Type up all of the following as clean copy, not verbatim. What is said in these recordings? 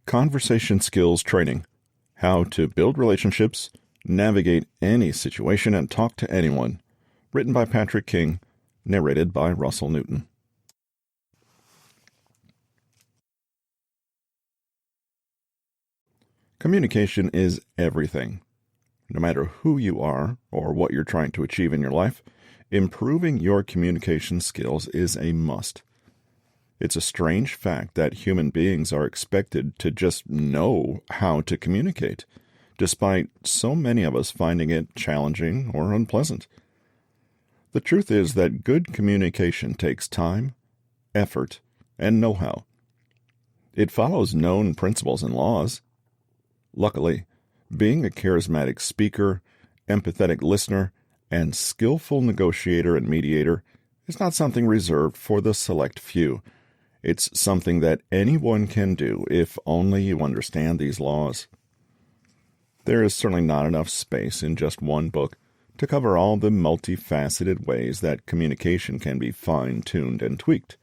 Conversation Skills Training: How to Build Relationships, Navigate Any Situation, and Talk to Anyone. Written by Patrick King. Narrated by Russell Newton. Communication is everything. No matter who you are or what you're trying to achieve in your life, improving your communication skills is a must. It's a strange fact that human beings are expected to just know how to communicate, despite so many of us finding it challenging or unpleasant. The truth is that good communication takes time, effort, and know-how. It follows known principles and laws. Luckily, being a charismatic speaker, empathetic listener, and skillful negotiator and mediator is not something reserved for the select few. It's something that anyone can do if only you understand these laws. There is certainly not enough space in just one book to cover all the multifaceted ways that communication can be fine-tuned and tweaked.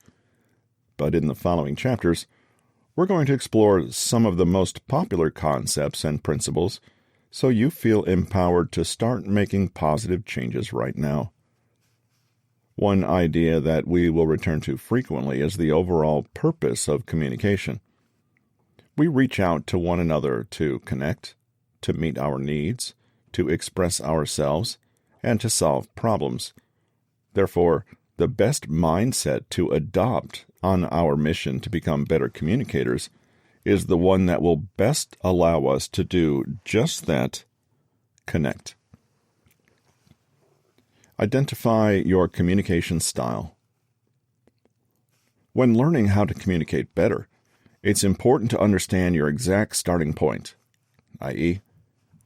But in the following chapters, we're going to explore some of the most popular concepts and principles so you feel empowered to start making positive changes right now. One idea that we will return to frequently is the overall purpose of communication. We reach out to one another to connect, to meet our needs, to express ourselves, and to solve problems. Therefore, the best mindset to adopt on our mission to become better communicators is the one that will best allow us to do just that: connect. Identify your communication style. When learning how to communicate better, it's important to understand your exact starting point, i.e.,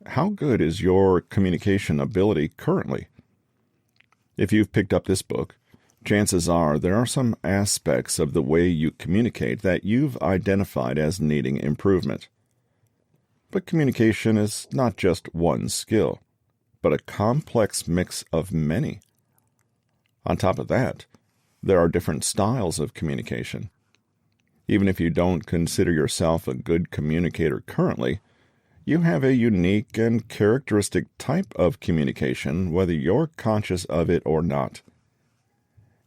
how good is your communication ability currently? If you've picked up this book, chances are there are some aspects of the way you communicate that you've identified as needing improvement. But communication is not just one skill, but a complex mix of many. On top of that, there are different styles of communication. Even if you don't consider yourself a good communicator currently, you have a unique and characteristic type of communication, whether you're conscious of it or not.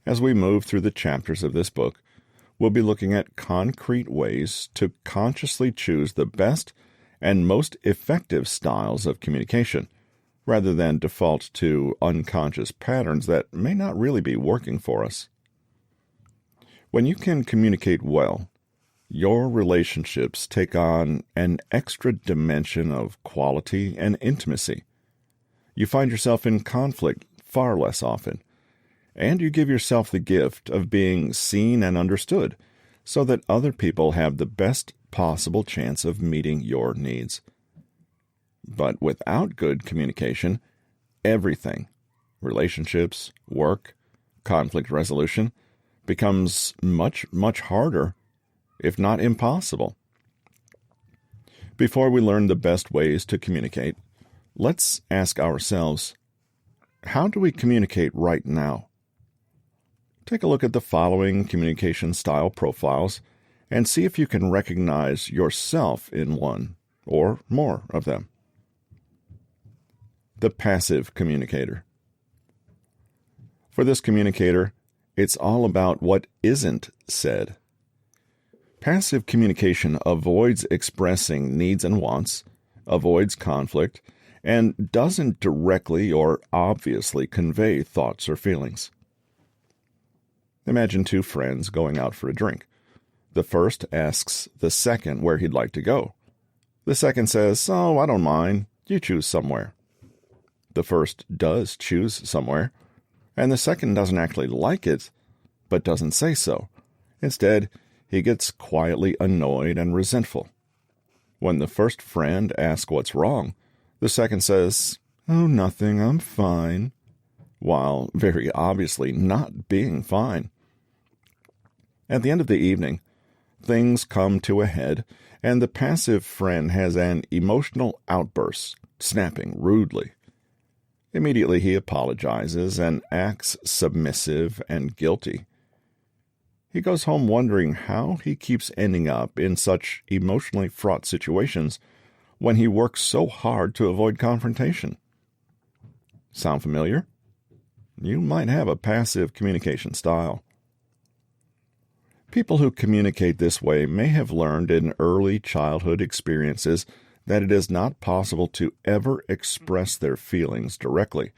As we move through the chapters of this book, we'll be looking at concrete ways to consciously choose the best and most effective styles of communication, rather than default to unconscious patterns that may not really be working for us. When you can communicate well, your relationships take on an extra dimension of quality and intimacy. You find yourself in conflict far less often, and you give yourself the gift of being seen and understood so that other people have the best possible chance of meeting your needs. But without good communication, everything, relationships, work, conflict resolution, becomes much, much harder, if not impossible. Before we learn the best ways to communicate, let's ask ourselves, how do we communicate right now? Take a look at the following communication style profiles and see if you can recognize yourself in one or more of them. The passive communicator. For this communicator, it's all about what isn't said. Passive communication avoids expressing needs and wants, avoids conflict, and doesn't directly or obviously convey thoughts or feelings. Imagine two friends going out for a drink. The first asks the second where he'd like to go. The second says, "Oh, I don't mind. You choose somewhere." The first does choose somewhere, and the second doesn't actually like it, but doesn't say so. Instead, he gets quietly annoyed and resentful. When the first friend asks what's wrong, the second says, "Oh, nothing, I'm fine," while very obviously not being fine. At the end of the evening, things come to a head, and the passive friend has an emotional outburst, snapping rudely. Immediately he apologizes and acts submissive and guilty. He goes home wondering how he keeps ending up in such emotionally fraught situations when he works so hard to avoid confrontation. Sound familiar? You might have a passive communication style. People who communicate this way may have learned in early childhood experiences that it is not possible to ever express their feelings directly,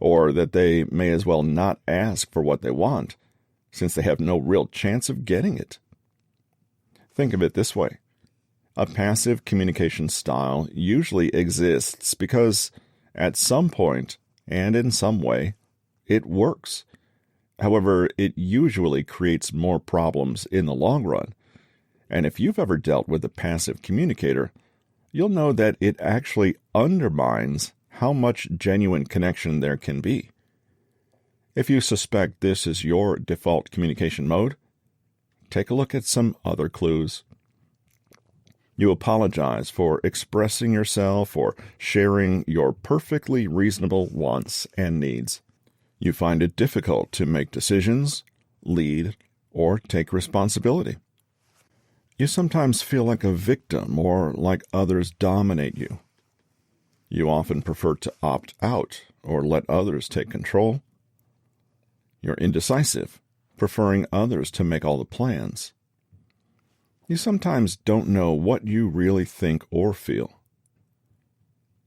or that they may as well not ask for what they want, since they have no real chance of getting it. Think of it this way. A passive communication style usually exists because, at some point and in some way, it works. However, it usually creates more problems in the long run. And if you've ever dealt with a passive communicator, you'll know that it actually undermines how much genuine connection there can be. If you suspect this is your default communication mode, take a look at some other clues. You apologize for expressing yourself or sharing your perfectly reasonable wants and needs. You find it difficult to make decisions, lead, or take responsibility. You sometimes feel like a victim or like others dominate you. You often prefer to opt out or let others take control. You're indecisive, preferring others to make all the plans. You sometimes don't know what you really think or feel.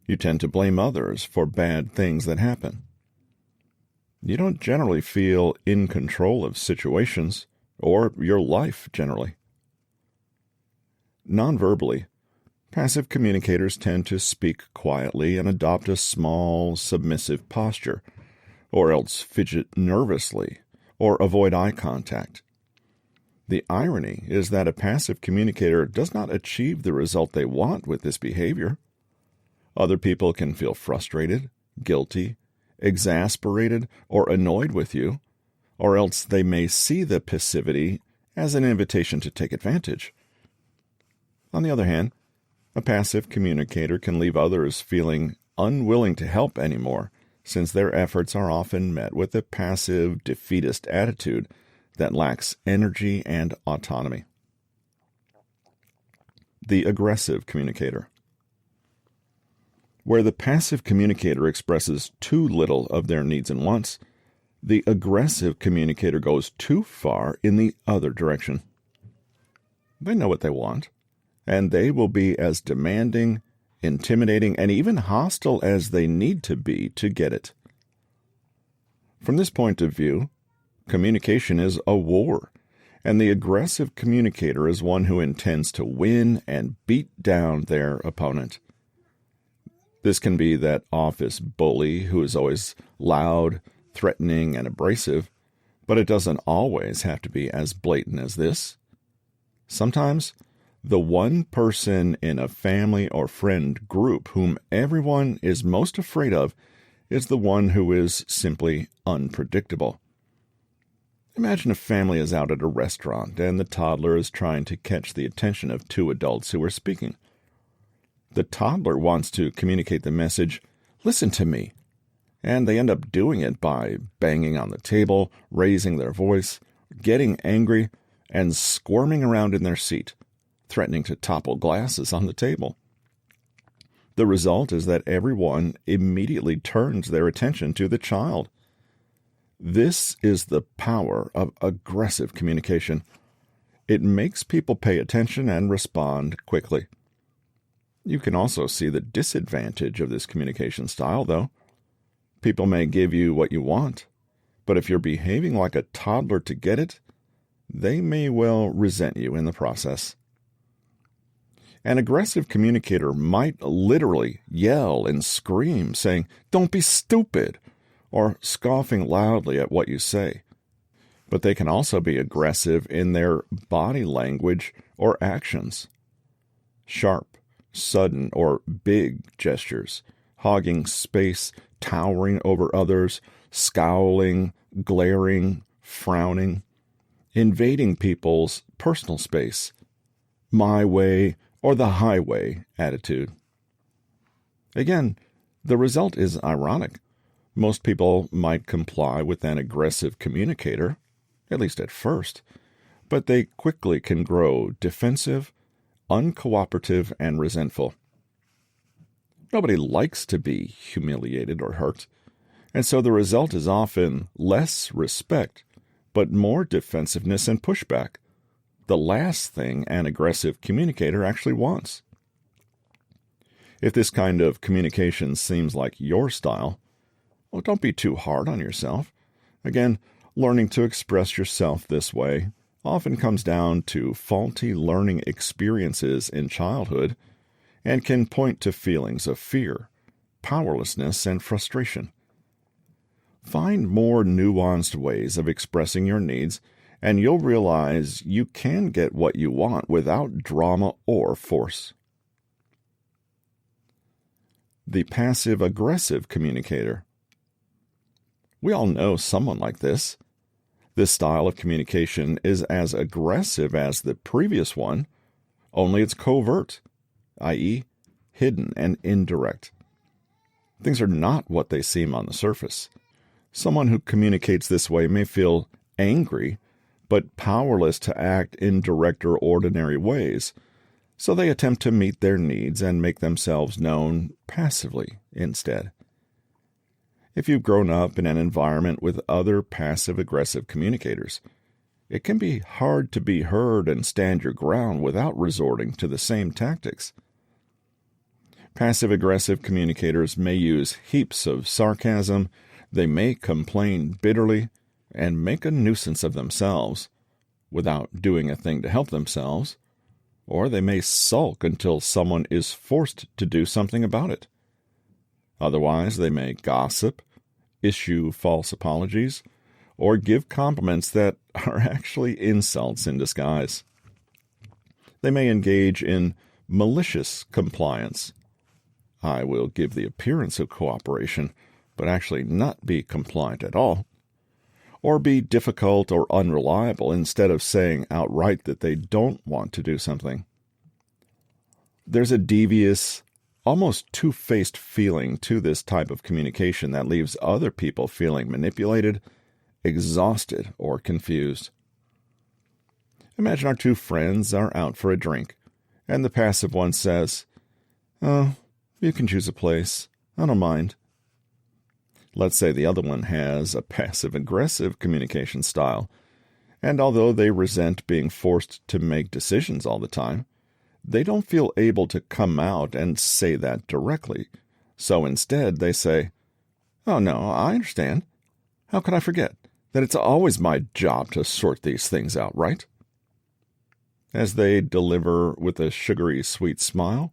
You tend to blame others for bad things that happen. You don't generally feel in control of situations or your life generally. Non-verbally, passive communicators tend to speak quietly and adopt a small, submissive posture, or else fidget nervously or avoid eye contact. The irony is that a passive communicator does not achieve the result they want with this behavior. Other people can feel frustrated, guilty, exasperated, or annoyed with you, or else they may see the passivity as an invitation to take advantage. On the other hand, a passive communicator can leave others feeling unwilling to help anymore, since their efforts are often met with a passive, defeatist attitude that lacks energy and autonomy. The aggressive communicator. Where the passive communicator expresses too little of their needs and wants, the aggressive communicator goes too far in the other direction. They know what they want, and they will be as demanding, intimidating, and even hostile as they need to be to get it. From this point of view, communication is a war, and the aggressive communicator is one who intends to win and beat down their opponent. This can be that office bully who is always loud, threatening, and abrasive, but it doesn't always have to be as blatant as this. Sometimes, the one person in a family or friend group whom everyone is most afraid of is the one who is simply unpredictable. Imagine a family is out at a restaurant and the toddler is trying to catch the attention of two adults who are speaking. The toddler wants to communicate the message, "Listen to me," and they end up doing it by banging on the table, raising their voice, getting angry, and squirming around in their seat, threatening to topple glasses on the table. The result is that everyone immediately turns their attention to the child. This is the power of aggressive communication. It makes people pay attention and respond quickly. You can also see the disadvantage of this communication style, though. People may give you what you want, but if you're behaving like a toddler to get it, they may well resent you in the process. An aggressive communicator might literally yell and scream, saying, "Don't be stupid," or scoffing loudly at what you say. But they can also be aggressive in their body language or actions. Sharp, sudden, or big gestures, hogging space, towering over others, scowling, glaring, frowning, invading people's personal space, my way or the highway attitude. Again, the result is ironic. Most people might comply with an aggressive communicator, at least at first, but they quickly can grow defensive, uncooperative, and resentful. Nobody likes to be humiliated or hurt, and so the result is often less respect, but more defensiveness and pushback, the last thing an aggressive communicator actually wants. If this kind of communication seems like your style, well, don't be too hard on yourself. Again, learning to express yourself this way often comes down to faulty learning experiences in childhood and can point to feelings of fear, powerlessness, and frustration. Find more nuanced ways of expressing your needs, and you'll realize you can get what you want without drama or force. The passive-aggressive communicator. We all know someone like this. This style of communication is as aggressive as the previous one, only it's covert, i.e., hidden and indirect. Things are not what they seem on the surface. Someone who communicates this way may feel angry, but powerless to act in direct or ordinary ways, so they attempt to meet their needs and make themselves known passively instead. If you've grown up in an environment with other passive-aggressive communicators, it can be hard to be heard and stand your ground without resorting to the same tactics. Passive-aggressive communicators may use heaps of sarcasm, they may complain bitterly, and make a nuisance of themselves without doing a thing to help themselves, or they may sulk until someone is forced to do something about it. Otherwise, they may gossip, issue false apologies, or give compliments that are actually insults in disguise. They may engage in malicious compliance. I will give the appearance of cooperation, but actually not be compliant at all. Or be difficult or unreliable instead of saying outright that they don't want to do something. There's a devious, almost two-faced feeling to this type of communication that leaves other people feeling manipulated, exhausted, or confused. Imagine our two friends are out for a drink, and the passive one says, "Oh, you can choose a place. I don't mind." Let's say the other one has a passive-aggressive communication style, and although they resent being forced to make decisions all the time, they don't feel able to come out and say that directly. So instead they say, "Oh no, I understand. How could I forget that it's always my job to sort these things out, right?" As they deliver with a sugary sweet smile,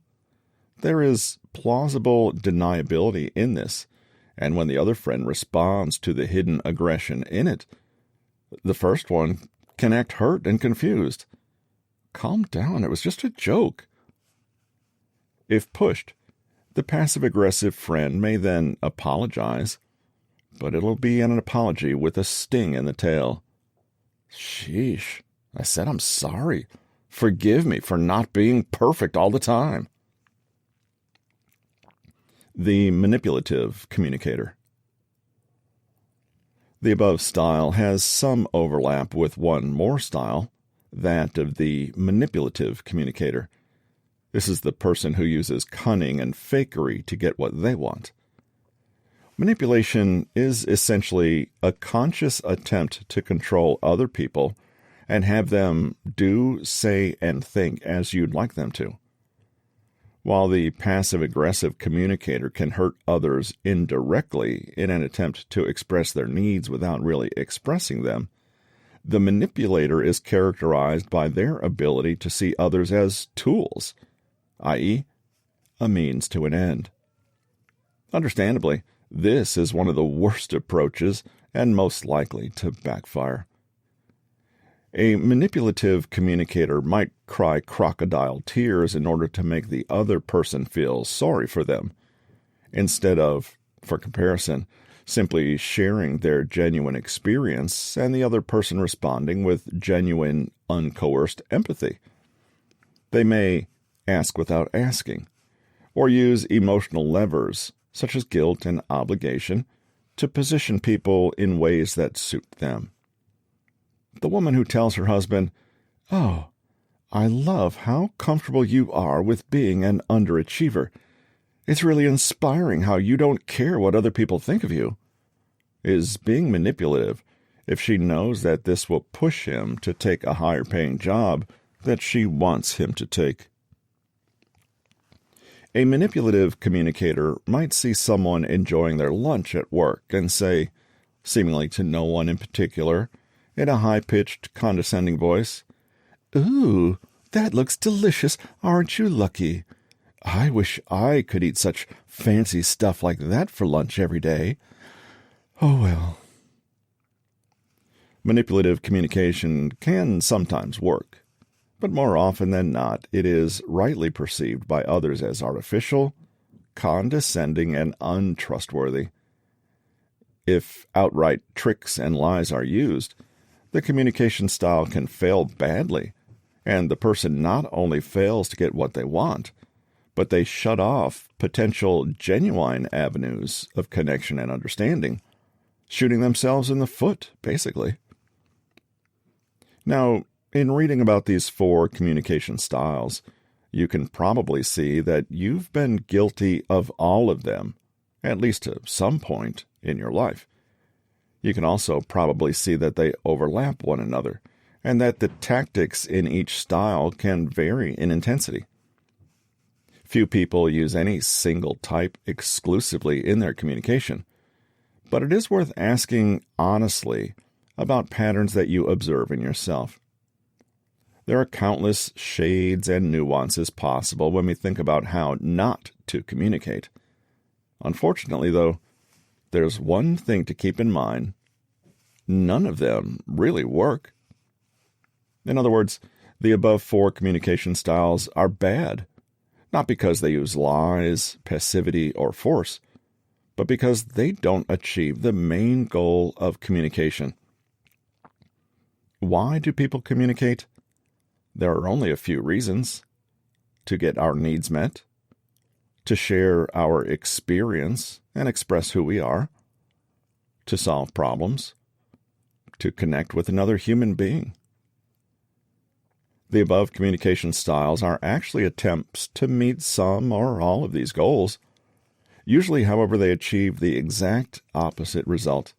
there is plausible deniability in this, and when the other friend responds to the hidden aggression in it, the first one can act hurt and confused. Calm down, it was just a joke. If pushed, the passive-aggressive friend may then apologize, but it'll be an apology with a sting in the tail. "Sheesh, I said I'm sorry. Forgive me for not being perfect all the time." The manipulative communicator. The above style has some overlap with one more style, that of the manipulative communicator. This is the person who uses cunning and fakery to get what they want. Manipulation is essentially a conscious attempt to control other people and have them do, say, and think as you'd like them to. While the passive-aggressive communicator can hurt others indirectly in an attempt to express their needs without really expressing them, the manipulator is characterized by their ability to see others as tools, i.e., a means to an end. Understandably, this is one of the worst approaches and most likely to backfire. A manipulative communicator might cry crocodile tears in order to make the other person feel sorry for them, instead of, for comparison, simply sharing their genuine experience and the other person responding with genuine, uncoerced empathy. They may ask without asking, or use emotional levers, such as guilt and obligation, to position people in ways that suit them. The woman who tells her husband, "Oh, I love how comfortable you are with being an underachiever. It's really inspiring how you don't care what other people think of you," is being manipulative if she knows that this will push him to take a higher-paying job that she wants him to take. A manipulative communicator might see someone enjoying their lunch at work and say, seemingly to no one in particular, in a high-pitched, condescending voice, "Ooh, that looks delicious. Aren't you lucky? I wish I could eat such fancy stuff like that for lunch every day. Oh, well." Manipulative communication can sometimes work, but more often than not, it is rightly perceived by others as artificial, condescending, and untrustworthy. If outright tricks and lies are used, the communication style can fail badly, and the person not only fails to get what they want, but they shut off potential genuine avenues of connection and understanding, shooting themselves in the foot, basically. Now, in reading about these 4 communication styles, you can probably see that you've been guilty of all of them, at least to some point in your life. You can also probably see that they overlap one another, and that the tactics in each style can vary in intensity. Few people use any single type exclusively in their communication, but it is worth asking honestly about patterns that you observe in yourself. There are countless shades and nuances possible when we think about how not to communicate. Unfortunately, though, there's one thing to keep in mind. None of them really work. In other words, the above 4 communication styles are bad, not because they use lies, passivity, or force, but because they don't achieve the main goal of communication. Why do people communicate? There are only a few reasons. To get our needs met, to share our experience and express who we are, to solve problems, to connect with another human being. The above communication styles are actually attempts to meet some or all of these goals. Usually, however, they achieve the exact opposite result.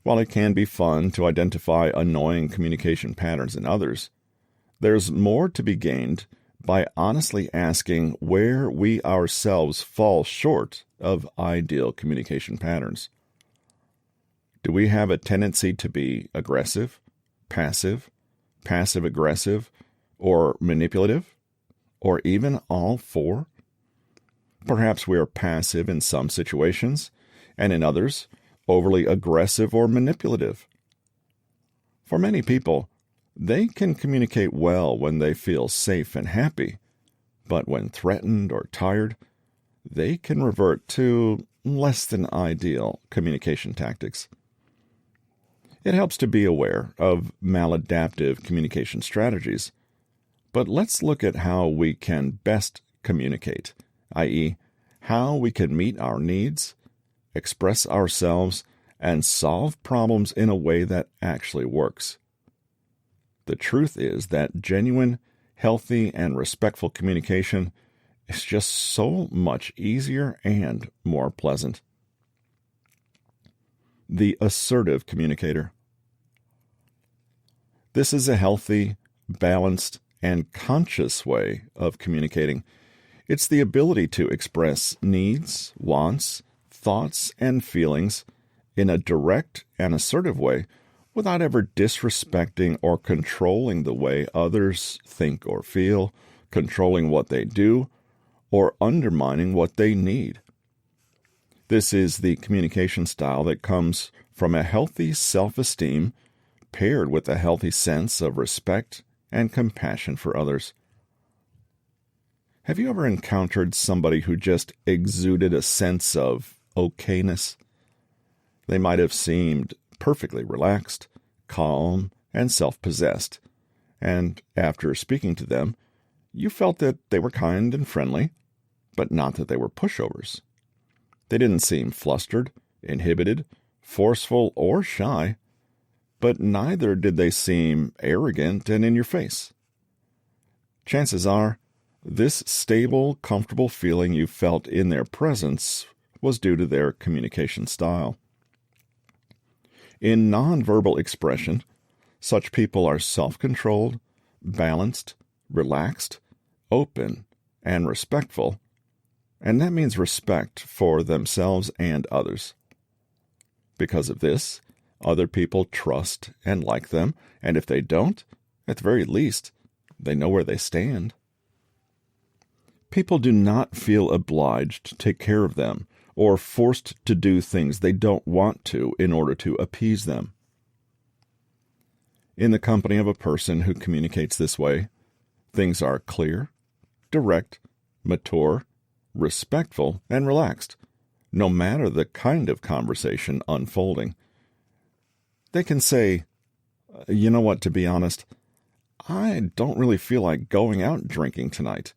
While it can be fun to identify annoying communication patterns in others, there's more to be gained by honestly asking where we ourselves fall short of ideal communication patterns. Do we have a tendency to be aggressive, passive, passive-aggressive, or manipulative, or even all 4? Perhaps we are passive in some situations, and in others, overly aggressive or manipulative. For many people, they can communicate well when they feel safe and happy, but when threatened or tired, they can revert to less than ideal communication tactics. It helps to be aware of maladaptive communication strategies, but let's look at how we can best communicate, i.e., how we can meet our needs, express ourselves, and solve problems in a way that actually works. The truth is that genuine, healthy, and respectful communication is just so much easier and more pleasant. The assertive communicator. This is a healthy, balanced, and conscious way of communicating. It's the ability to express needs, wants, thoughts, and feelings in a direct and assertive way without ever disrespecting or controlling the way others think or feel, controlling what they do, or undermining what they need. This is the communication style that comes from a healthy self-esteem paired with a healthy sense of respect and compassion for others. Have you ever encountered somebody who just exuded a sense of okayness? They might have seemed perfectly relaxed, calm, and self-possessed, and after speaking to them, you felt that they were kind and friendly, but not that they were pushovers. They didn't seem flustered, inhibited, forceful, or shy, but neither did they seem arrogant and in your face. Chances are, this stable, comfortable feeling you felt in their presence was due to their communication style. In nonverbal expression, such people are self-controlled, balanced, relaxed, open, and respectful, and that means respect for themselves and others. Because of this, other people trust and like them, and if they don't, at the very least, they know where they stand. People do not feel obliged to take care of them or forced to do things they don't want to in order to appease them. In the company of a person who communicates this way, things are clear, direct, mature, respectful, and relaxed, no matter the kind of conversation unfolding. They can say, "You know what, to be honest, I don't really feel like going out drinking tonight.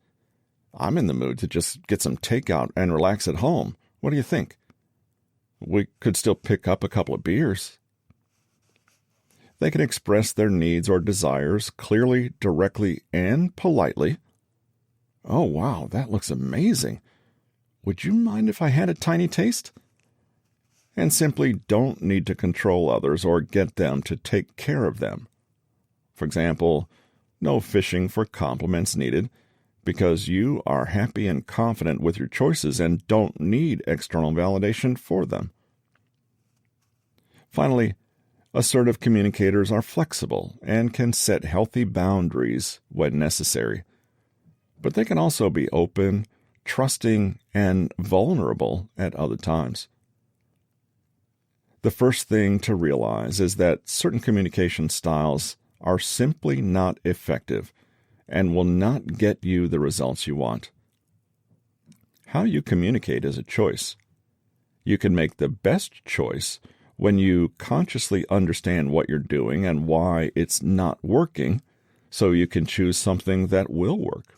I'm in the mood to just get some takeout and relax at home. What do you think? We could still pick up a couple of beers." They can express their needs or desires clearly, directly, and politely. "Oh, wow, that looks amazing. Would you mind if I had a tiny taste?" And simply don't need to control others or get them to take care of them. For example, no fishing for compliments needed, because you are happy and confident with your choices and don't need external validation for them. Finally, assertive communicators are flexible and can set healthy boundaries when necessary. But they can also be open, trusting, and vulnerable at other times. The first thing to realize is that certain communication styles are simply not effective and will not get you the results you want. How you communicate is a choice. You can make the best choice when you consciously understand what you're doing and why it's not working, so you can choose something that will work.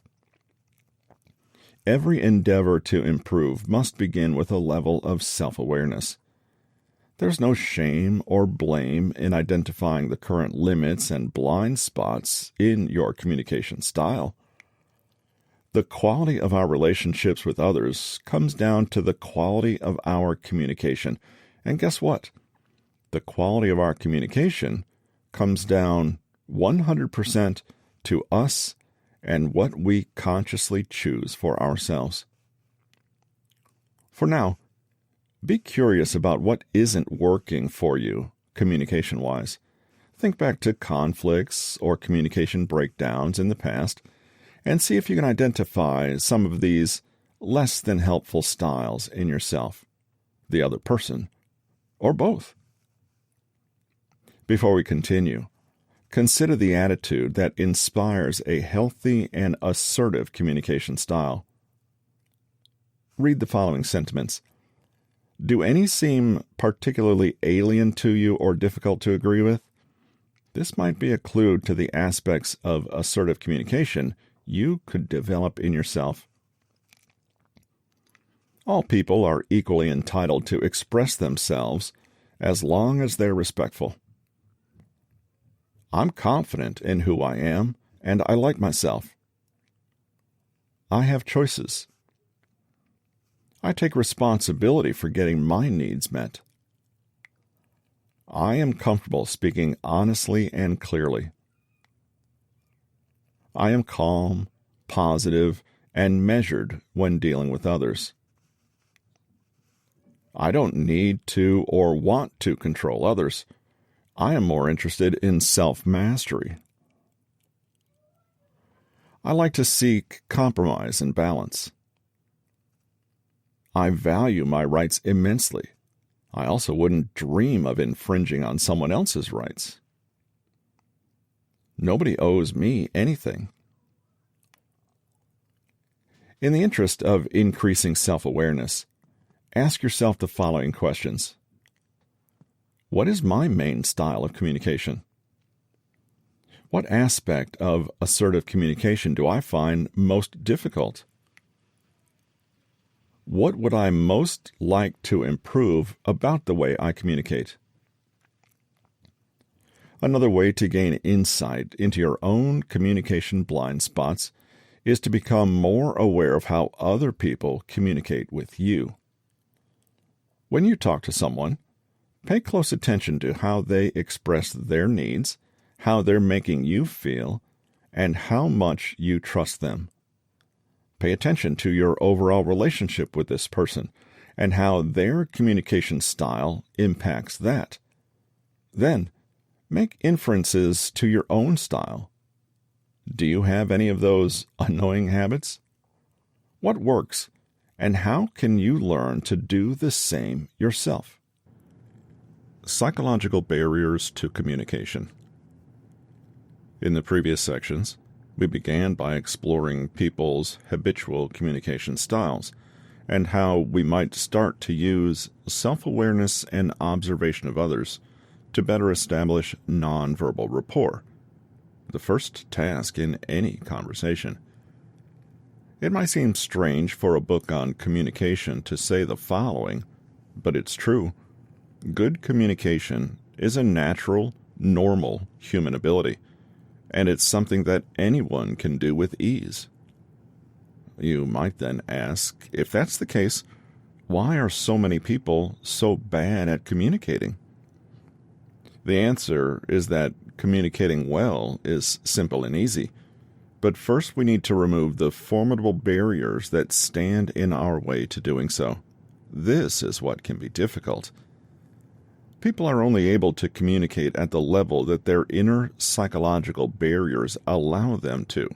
Every endeavor to improve must begin with a level of self-awareness. There's no shame or blame in identifying the current limits and blind spots in your communication style. The quality of our relationships with others comes down to the quality of our communication. And guess what? The quality of our communication comes down 100% to us and what we consciously choose for ourselves. For now, be curious about what isn't working for you, communication-wise. Think back to conflicts or communication breakdowns in the past, and see if you can identify some of these less than helpful styles in yourself, the other person, or both. Before we continue, consider the attitude that inspires a healthy and assertive communication style. Read the following sentiments. Do any seem particularly alien to you or difficult to agree with? This might be a clue to the aspects of assertive communication you could develop in yourself. All people are equally entitled to express themselves as long as they're respectful. I'm confident in who I am, and I like myself. I have choices. I take responsibility for getting my needs met. I am comfortable speaking honestly and clearly. I am calm, positive, and measured when dealing with others. I don't need to or want to control others. I am more interested in self-mastery. I like to seek compromise and balance. I value my rights immensely. I also wouldn't dream of infringing on someone else's rights. Nobody owes me anything. In the interest of increasing self-awareness, ask yourself the following questions. What is my main style of communication? What aspect of assertive communication do I find most difficult? What would I most like to improve about the way I communicate? Another way to gain insight into your own communication blind spots is to become more aware of how other people communicate with you. When you talk to someone, pay close attention to how they express their needs, how they're making you feel, and how much you trust them. Pay attention to your overall relationship with this person and how their communication style impacts that. Then, make inferences to your own style. Do you have any of those annoying habits? What works, and how can you learn to do the same yourself? Psychological barriers to communication. In the previous sections, we began by exploring people's habitual communication styles and how we might start to use self-awareness and observation of others to better establish nonverbal rapport, the first task in any conversation. It might seem strange for a book on communication to say the following, but it's true. Good communication is a natural, normal human ability, and it's something that anyone can do with ease. You might then ask, if that's the case, why are so many people so bad at communicating? The answer is that communicating well is simple and easy, but first we need to remove the formidable barriers that stand in our way to doing so. This is what can be difficult. People are only able to communicate at the level that their inner psychological barriers allow them to.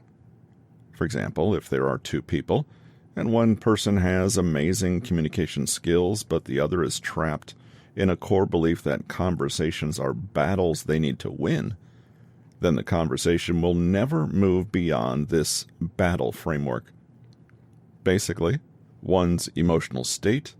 For example, if there are two people, and one person has amazing communication skills, but the other is trapped in a core belief that conversations are battles they need to win, then the conversation will never move beyond this battle framework. Basically, one's emotional state,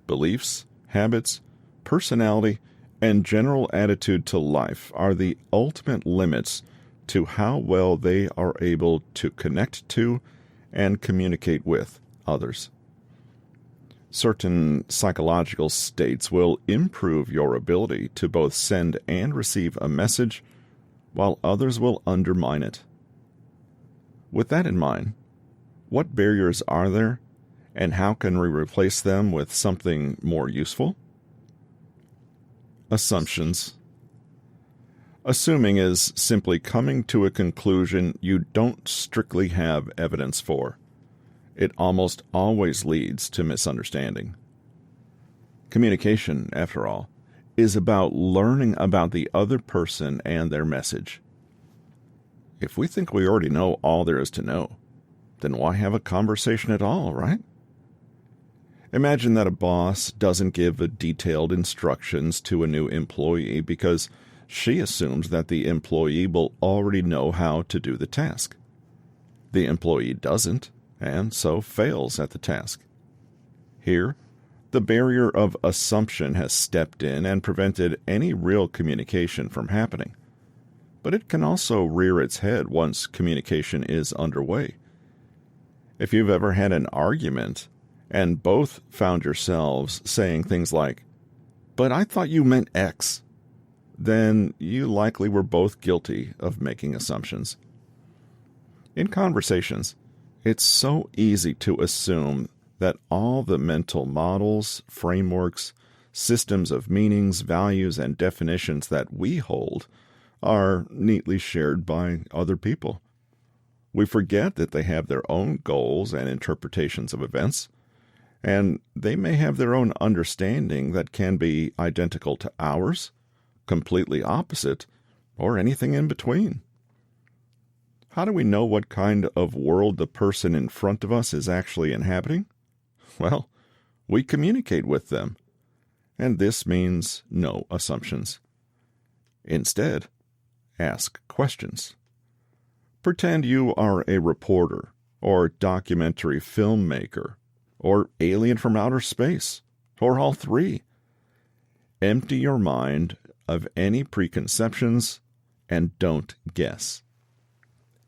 beliefs, habits, personality, and general attitude to life are the ultimate limits to how well they are able to connect to and communicate with others. Certain psychological states will improve your ability to both send and receive a message, while others will undermine it. With that in mind, what barriers are there, and how can we replace them with something more useful? Assumptions. Assuming is simply coming to a conclusion you don't strictly have evidence for. It almost always leads to misunderstanding. Communication, after all, is about learning about the other person and their message. If we think we already know all there is to know, then why have a conversation at all, right? Imagine that a boss doesn't give detailed instructions to a new employee because she assumes that the employee will already know how to do the task. The employee doesn't, and so fails at the task. Here, the barrier of assumption has stepped in and prevented any real communication from happening. But it can also rear its head once communication is underway. If you've ever had an argument and both found yourselves saying things like, "But I thought you meant X," then you likely were both guilty of making assumptions. In conversations, it's so easy to assume that all the mental models, frameworks, systems of meanings, values, and definitions that we hold are neatly shared by other people. We forget that they have their own goals and interpretations of events, and they may have their own understanding that can be identical to ours, completely opposite, or anything in between. How do we know what kind of world the person in front of us is actually inhabiting? Well, we communicate with them, and this means no assumptions. Instead, ask questions. Pretend you are a reporter, or documentary filmmaker, or alien from outer space, or all three. Empty your mind of any preconceptions and don't guess.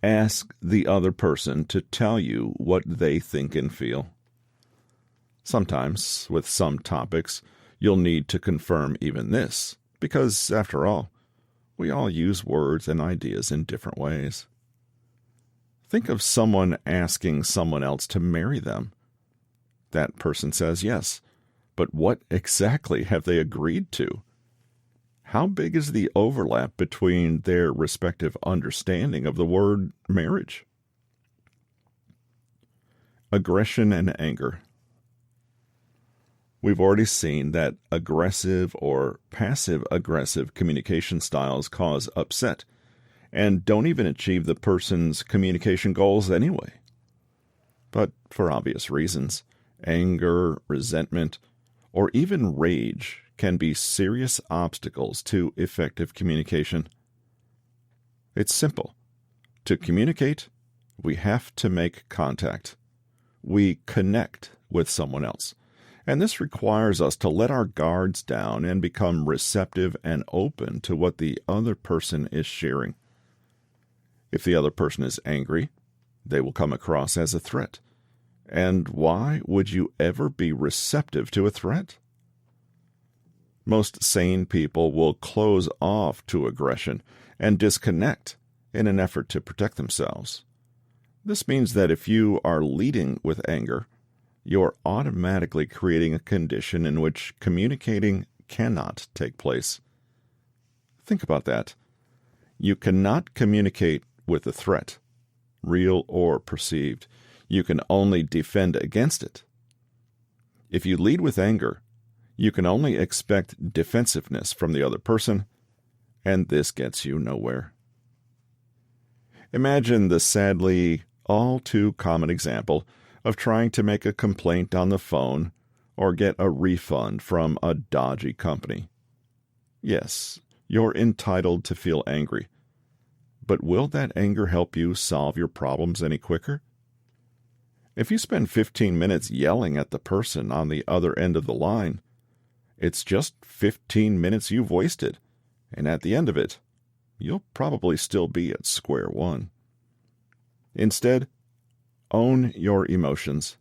Ask the other person to tell you what they think and feel. Sometimes, with some topics, you'll need to confirm even this, because, after all, We all use words and ideas in different ways. Think of someone asking someone else to marry them. That person says yes, but what exactly have they agreed to? How big is the overlap between their respective understanding of the word marriage? Aggression and anger. We've already seen that aggressive or passive-aggressive communication styles cause upset and don't even achieve the person's communication goals anyway. But for obvious reasons, anger, resentment, or even rage can be serious obstacles to effective communication. It's simple. To communicate, we have to make contact. We connect with someone else. And this requires us to let our guards down and become receptive and open to what the other person is sharing. If the other person is angry, they will come across as a threat. And why would you ever be receptive to a threat? Most sane people will close off to aggression and disconnect in an effort to protect themselves. This means that if you are leading with anger, you're automatically creating a condition in which communicating cannot take place. Think about that. You cannot communicate with a threat, real or perceived. You can only defend against it. If you lead with anger, you can only expect defensiveness from the other person, and this gets you nowhere. Imagine the sadly all too common example of trying to make a complaint on the phone or get a refund from a dodgy company. Yes, you're entitled to feel angry, but will that anger help you solve your problems any quicker? If you spend 15 minutes yelling at the person on the other end of the line, it's just 15 minutes you've wasted, and at the end of it, you'll probably still be at square one. Instead, own your emotions.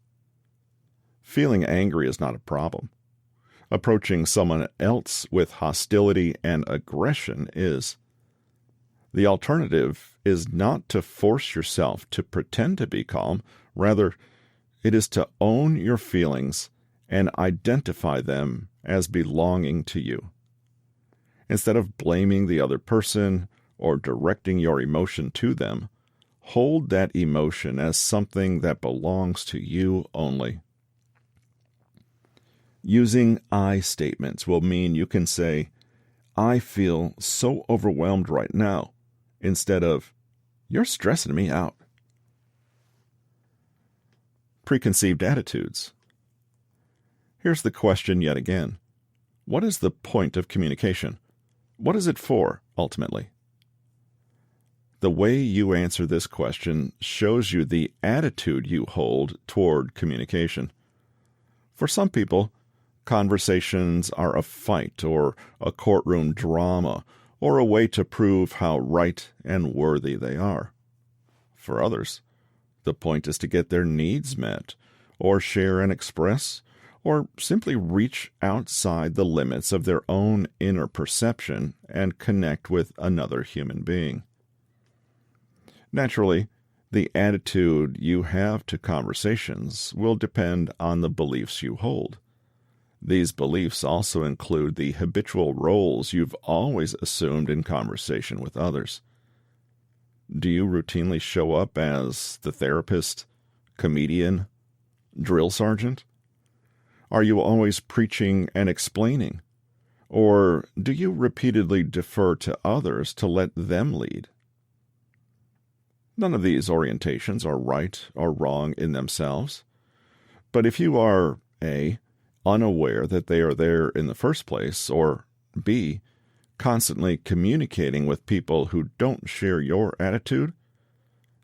Feeling angry is not a problem. Approaching someone else with hostility and aggression is. The alternative is not to force yourself to pretend to be calm. Rather, it is to own your feelings and identify them as belonging to you. Instead of blaming the other person or directing your emotion to them, hold that emotion as something that belongs to you only. Using I statements will mean you can say, "I feel so overwhelmed right now," instead of, "You're stressing me out." Preconceived attitudes. Here's the question yet again. What is the point of communication? What is it for, ultimately? The way you answer this question shows you the attitude you hold toward communication. For some people, conversations are a fight or a courtroom drama or a way to prove how right and worthy they are. For others, the point is to get their needs met, or share and express, or simply reach outside the limits of their own inner perception and connect with another human being. Naturally, the attitude you have to conversations will depend on the beliefs you hold. These beliefs also include the habitual roles you've always assumed in conversation with others. Do you routinely show up as the therapist, comedian, drill sergeant? Are you always preaching and explaining? Or do you repeatedly defer to others to let them lead? None of these orientations are right or wrong in themselves. But if you are A, unaware that they are there in the first place, or B, constantly communicating with people who don't share your attitude,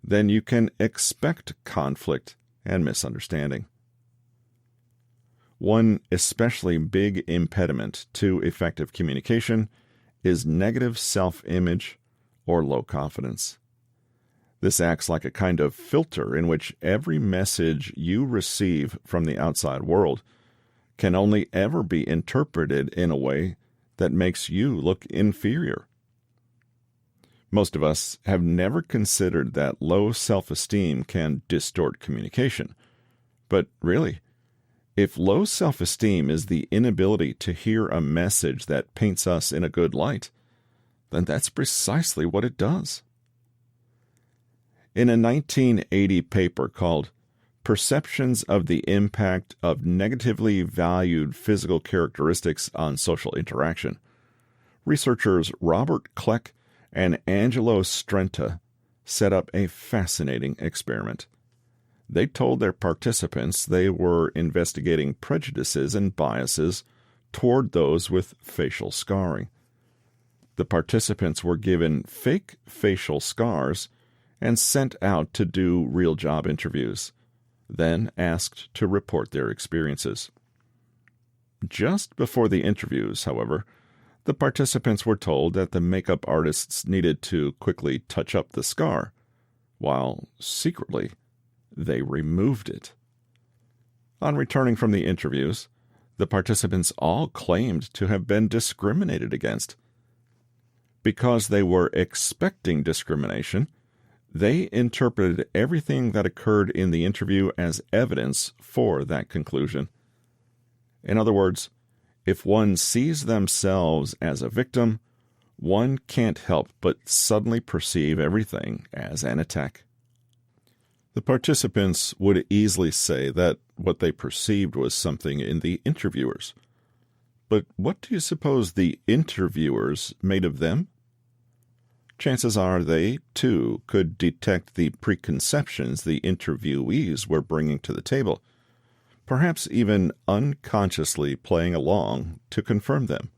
then you can expect conflict and misunderstanding. One especially big impediment to effective communication is negative self-image or low confidence. This acts like a kind of filter in which every message you receive from the outside world can only ever be interpreted in a way that makes you look inferior. Most of us have never considered that low self-esteem can distort communication. But really, if low self-esteem is the inability to hear a message that paints us in a good light, then that's precisely what it does. In a 1980 paper called Perceptions of the Impact of Negatively Valued Physical Characteristics on Social Interaction, researchers Robert Kleck and Angelo Strenta set up a fascinating experiment. They told their participants they were investigating prejudices and biases toward those with facial scarring. The participants were given fake facial scars and sent out to do real job interviews, then asked to report their experiences. Just before the interviews, however, the participants were told that the makeup artists needed to quickly touch up the scar, while secretly they removed it. On returning from the interviews, the participants all claimed to have been discriminated against. Because they were expecting discrimination, they interpreted everything that occurred in the interview as evidence for that conclusion. In other words, if one sees themselves as a victim, one can't help but suddenly perceive everything as an attack. The participants would easily say that what they perceived was something in the interviewers. But what do you suppose the interviewers made of them? Chances are they, too, could detect the preconceptions the interviewees were bringing to the table, perhaps even unconsciously playing along to confirm them.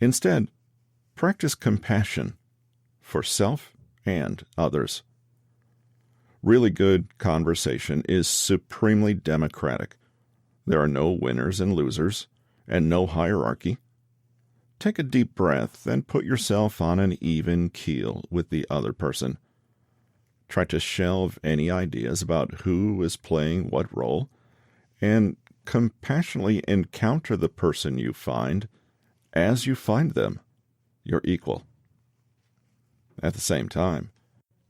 Instead, practice compassion for self and others. Really good conversation is supremely democratic. There are no winners and losers, and no hierarchy. Take a deep breath and put yourself on an even keel with the other person. Try to shelve any ideas about who is playing what role, and compassionately encounter the person you find as you find them, your equal. At the same time,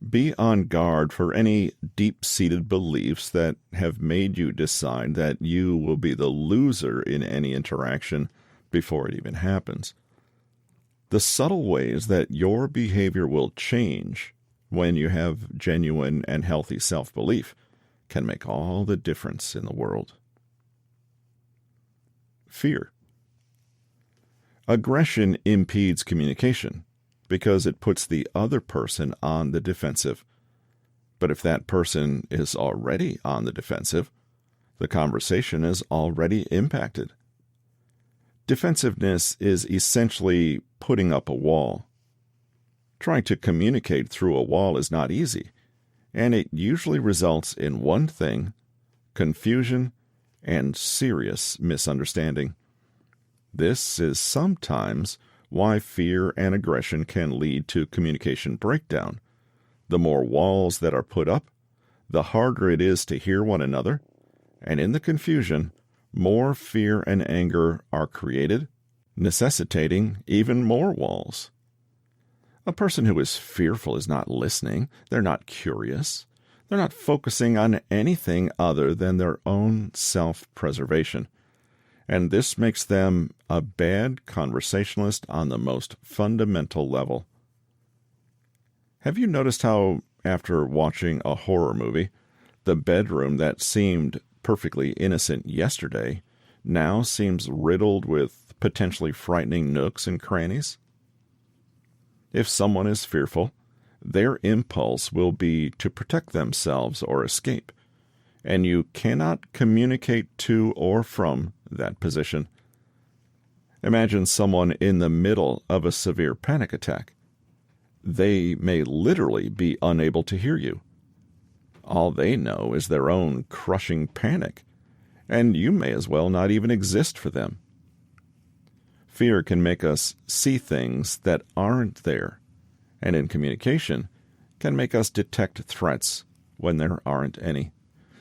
be on guard for any deep-seated beliefs that have made you decide that you will be the loser in any interaction before it even happens. The subtle ways that your behavior will change when you have genuine and healthy self-belief can make all the difference in the world. Fear. Aggression impedes communication because it puts the other person on the defensive. But if that person is already on the defensive, the conversation is already impacted. Defensiveness is essentially putting up a wall. Trying to communicate through a wall is not easy, and it usually results in one thing: confusion and serious misunderstanding. This is sometimes why fear and aggression can lead to communication breakdown. The more walls that are put up, the harder it is to hear one another, and in the confusion, more fear and anger are created, necessitating even more walls. A person who is fearful is not listening. They're not curious. They're not focusing on anything other than their own self-preservation. And this makes them a bad conversationalist on the most fundamental level. Have you noticed how, after watching a horror movie, the bedroom that seemed perfectly innocent yesterday now seems riddled with potentially frightening nooks and crannies? If someone is fearful, their impulse will be to protect themselves or escape, and you cannot communicate to or from that position. Imagine someone in the middle of a severe panic attack. They may literally be unable to hear you. All they know is their own crushing panic, and you may as well not even exist for them. Fear can make us see things that aren't there, and in communication can make us detect threats when there aren't any.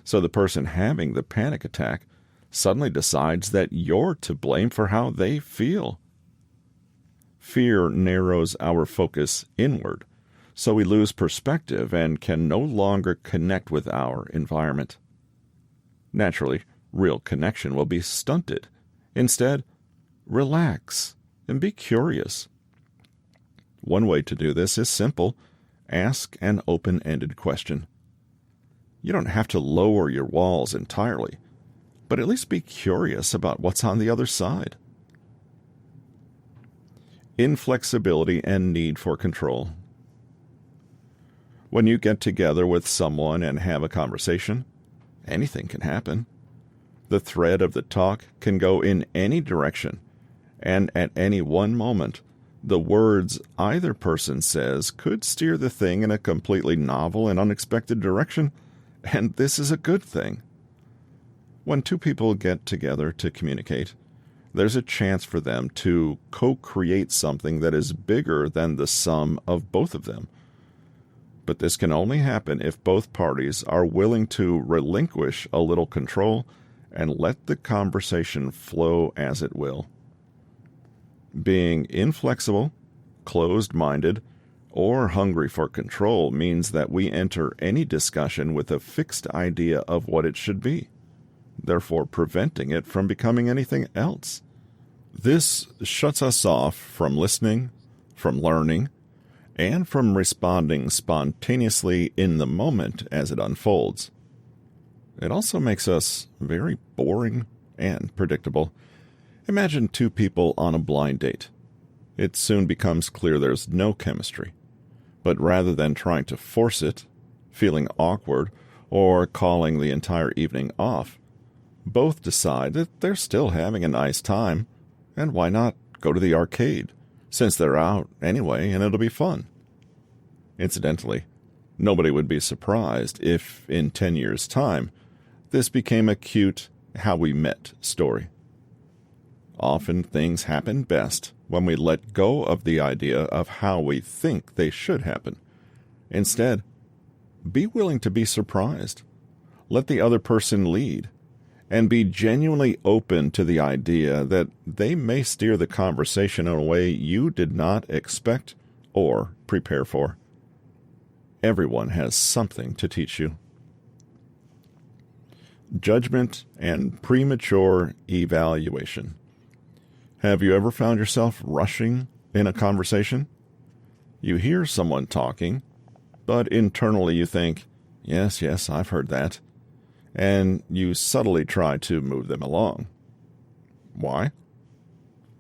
So the person having the panic attack suddenly decides that you're to blame for how they feel. Fear narrows our focus inward, so we lose perspective and can no longer connect with our environment. Naturally, real connection will be stunted. Instead, relax and be curious. One way to do this is simple. Ask an open-ended question. You don't have to lower your walls entirely, but at least be curious about what's on the other side. Inflexibility and need for control. When you get together with someone and have a conversation, anything can happen. The thread of the talk can go in any direction, and at any one moment, the words either person says could steer the thing in a completely novel and unexpected direction, and this is a good thing. When two people get together to communicate, there's a chance for them to co-create something that is bigger than the sum of both of them. But this can only happen if both parties are willing to relinquish a little control and let the conversation flow as it will. Being inflexible, closed-minded, or hungry for control means that we enter any discussion with a fixed idea of what it should be, therefore preventing it from becoming anything else. This shuts us off from listening, from learning, and from responding spontaneously in the moment as it unfolds. It also makes us very boring and predictable. Imagine two people on a blind date. It soon becomes clear there's no chemistry. But rather than trying to force it, feeling awkward, or calling the entire evening off, both decide that they're still having a nice time, and why not go to the arcade, since they're out anyway and it'll be fun. Incidentally, nobody would be surprised if, in 10 years' time, this became a cute how we met story. Often things happen best when we let go of the idea of how we think they should happen. Instead, be willing to be surprised. Let the other person lead, and be genuinely open to the idea that they may steer the conversation in a way you did not expect or prepare for. Everyone has something to teach you. Judgment and premature evaluation. Have you ever found yourself rushing in a conversation? You hear someone talking, but internally you think, yes, I've heard that, and you subtly try to move them along. Why?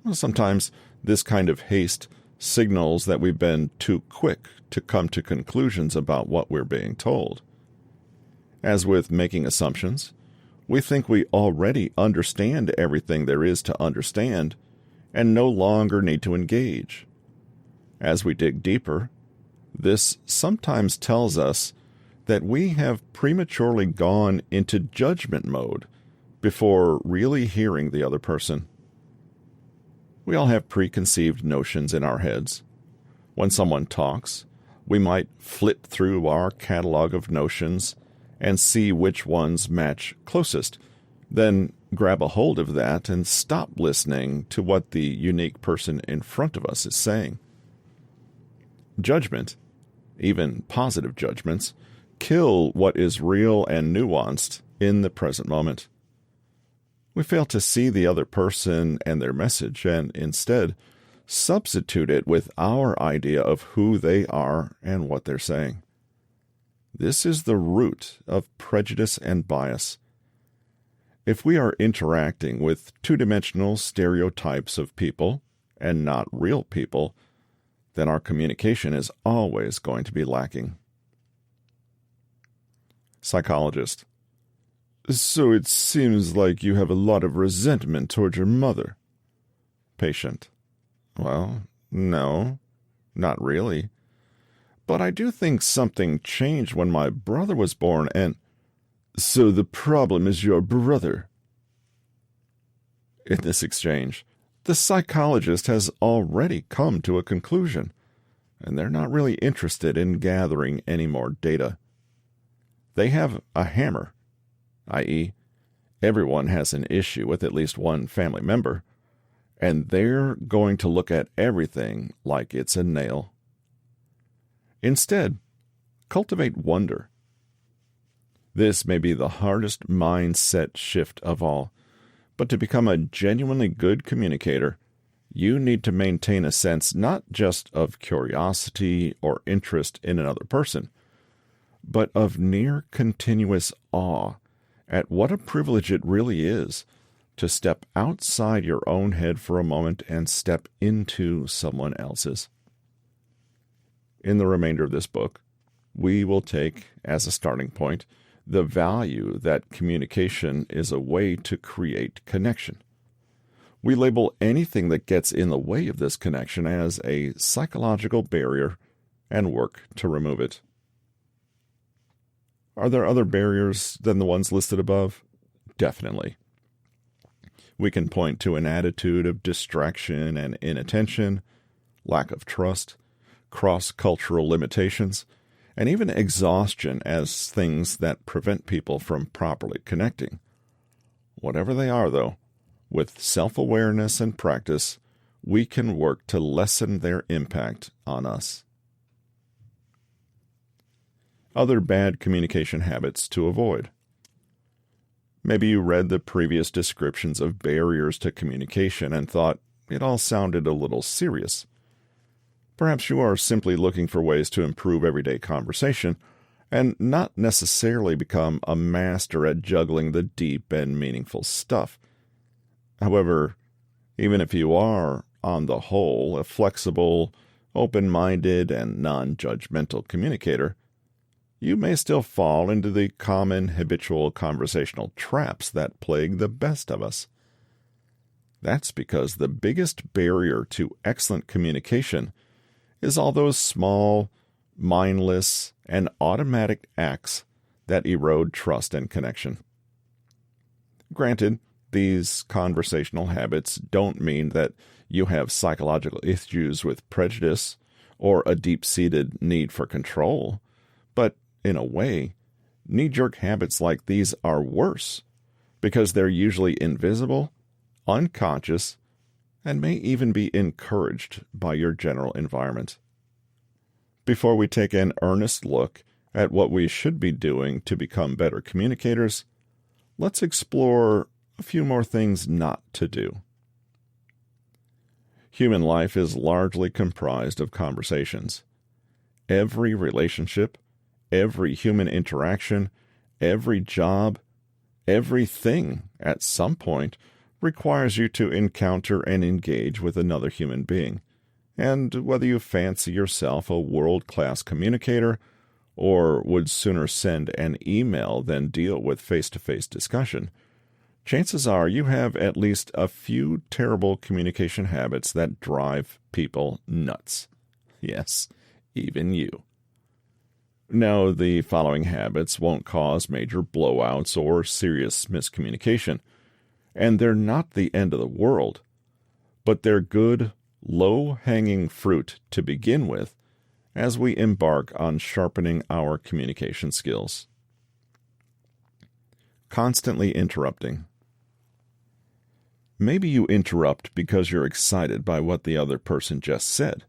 Well, sometimes this kind of haste signals that we've been too quick to come to conclusions about what we're being told. As with making assumptions, we think we already understand everything there is to understand and no longer need to engage. As we dig deeper, this sometimes tells us that we have prematurely gone into judgment mode before really hearing the other person. We all have preconceived notions in our heads. When someone talks, we might flip through our catalog of notions and see which ones match closest, then grab a hold of that and stop listening to what the unique person in front of us is saying. Judgment, even positive judgments, kill what is real and nuanced in the present moment. We fail to see the other person and their message, and instead substitute it with our idea of who they are and what they're saying. This is the root of prejudice and bias. If we are interacting with two-dimensional stereotypes of people and not real people, then our communication is always going to be lacking. Psychologist. So it seems like you have a lot of resentment toward your mother. Patient. Well, no, not really. But I do think something changed when my brother was born, and... So the problem is your brother. In this exchange, the psychologist has already come to a conclusion, and they're not really interested in gathering any more data. They have a hammer, i.e., everyone has an issue with at least one family member, and they're going to look at everything like it's a nail. Instead, cultivate wonder. This may be the hardest mindset shift of all, but to become a genuinely good communicator, you need to maintain a sense not just of curiosity or interest in another person, but of near continuous awe at what a privilege it really is to step outside your own head for a moment and step into someone else's. In the remainder of this book, we will take as a starting point the value that communication is a way to create connection. We label anything that gets in the way of this connection as a psychological barrier and work to remove it. Are there other barriers than the ones listed above? Definitely. We can point to an attitude of distraction and inattention, lack of trust, cross-cultural limitations, and even exhaustion as things that prevent people from properly connecting. Whatever they are, though, with self-awareness and practice, we can work to lessen their impact on us. Other bad communication habits to avoid. Maybe you read the previous descriptions of barriers to communication and thought it all sounded a little serious. Perhaps you are simply looking for ways to improve everyday conversation and not necessarily become a master at juggling the deep and meaningful stuff. However, even if you are, on the whole, a flexible, open-minded, and non-judgmental communicator, you may still fall into the common habitual conversational traps that plague the best of us. That's because the biggest barrier to excellent communication is all those small, mindless, and automatic acts that erode trust and connection. Granted, these conversational habits don't mean that you have psychological issues with prejudice or a deep-seated need for control, but in a way, knee-jerk habits like these are worse because they're usually invisible, unconscious, and may even be encouraged by your general environment. Before we take an earnest look at what we should be doing to become better communicators, let's explore a few more things not to do. Human life is largely comprised of conversations. Every relationship, every human interaction, every job, everything at some point requires you to encounter and engage with another human being. And whether you fancy yourself a world-class communicator or would sooner send an email than deal with face-to-face discussion, chances are you have at least a few terrible communication habits that drive people nuts. Yes, even you. Now, the following habits won't cause major blowouts or serious miscommunication, and they're not the end of the world, but they're good, low-hanging fruit to begin with as we embark on sharpening our communication skills. Constantly interrupting. Maybe you interrupt because you're excited by what the other person just said.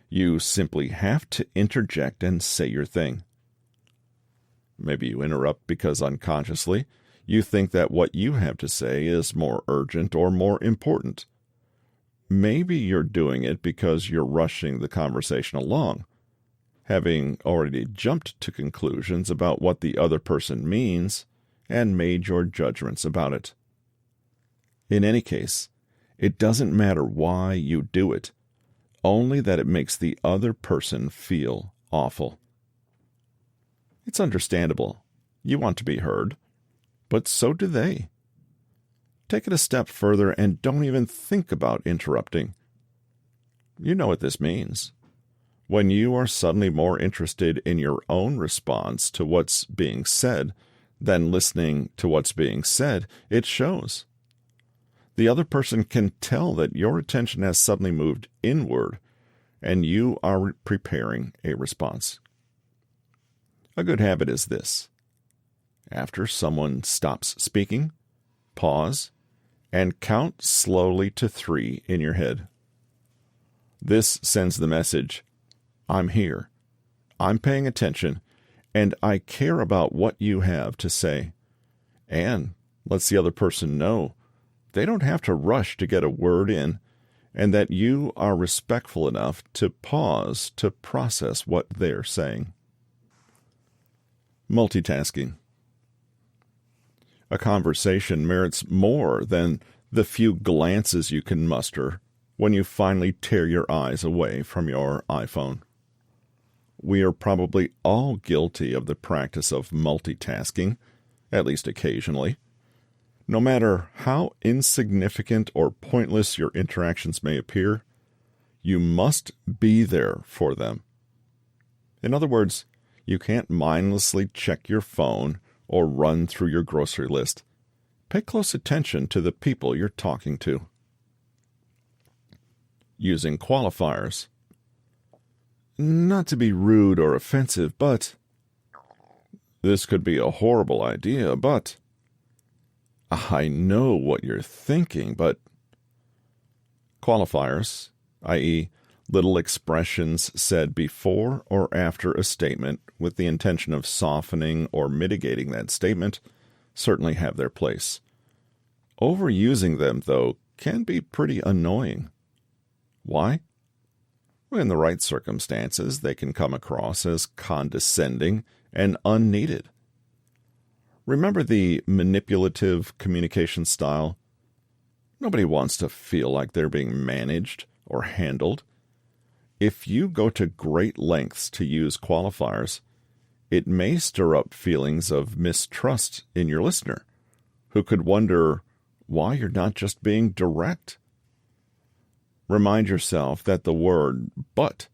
You simply have to interject and say your thing. Maybe you interrupt because unconsciously you think that what you have to say is more urgent or more important. Maybe you're doing it because you're rushing the conversation along, having already jumped to conclusions about what the other person means and made your judgments about it. In any case, it doesn't matter why you do it, only that it makes the other person feel awful. It's understandable. You want to be heard, but so do they. Take it a step further and don't even think about interrupting. You know what this means. When you are suddenly more interested in your own response to what's being said than listening to what's being said, it shows. The other person can tell that your attention has suddenly moved inward, and you are preparing a response. A good habit is this. After someone stops speaking, pause, and count slowly to 3 in your head. This sends the message, I'm here, I'm paying attention, and I care about what you have to say. And lets the other person know they don't have to rush to get a word in, and that you are respectful enough to pause to process what they're saying. Multitasking. A conversation merits more than the few glances you can muster when you finally tear your eyes away from your iPhone. We are probably all guilty of the practice of multitasking, at least occasionally. No matter how insignificant or pointless your interactions may appear, you must be there for them. In other words, you can't mindlessly check your phone or run through your grocery list. Pay close attention to the people you're talking to. Using qualifiers. Not to be rude or offensive, but this could be a horrible idea, but I know what you're thinking, but qualifiers, i.e., little expressions said before or after a statement with the intention of softening or mitigating that statement, certainly have their place. Overusing them, though, can be pretty annoying. Why? In the right circumstances, they can come across as condescending and unneeded. Remember the manipulative communication style? Nobody wants to feel like they're being managed or handled. If you go to great lengths to use qualifiers, it may stir up feelings of mistrust in your listener, who could wonder why you're not just being direct. Remind yourself that the word but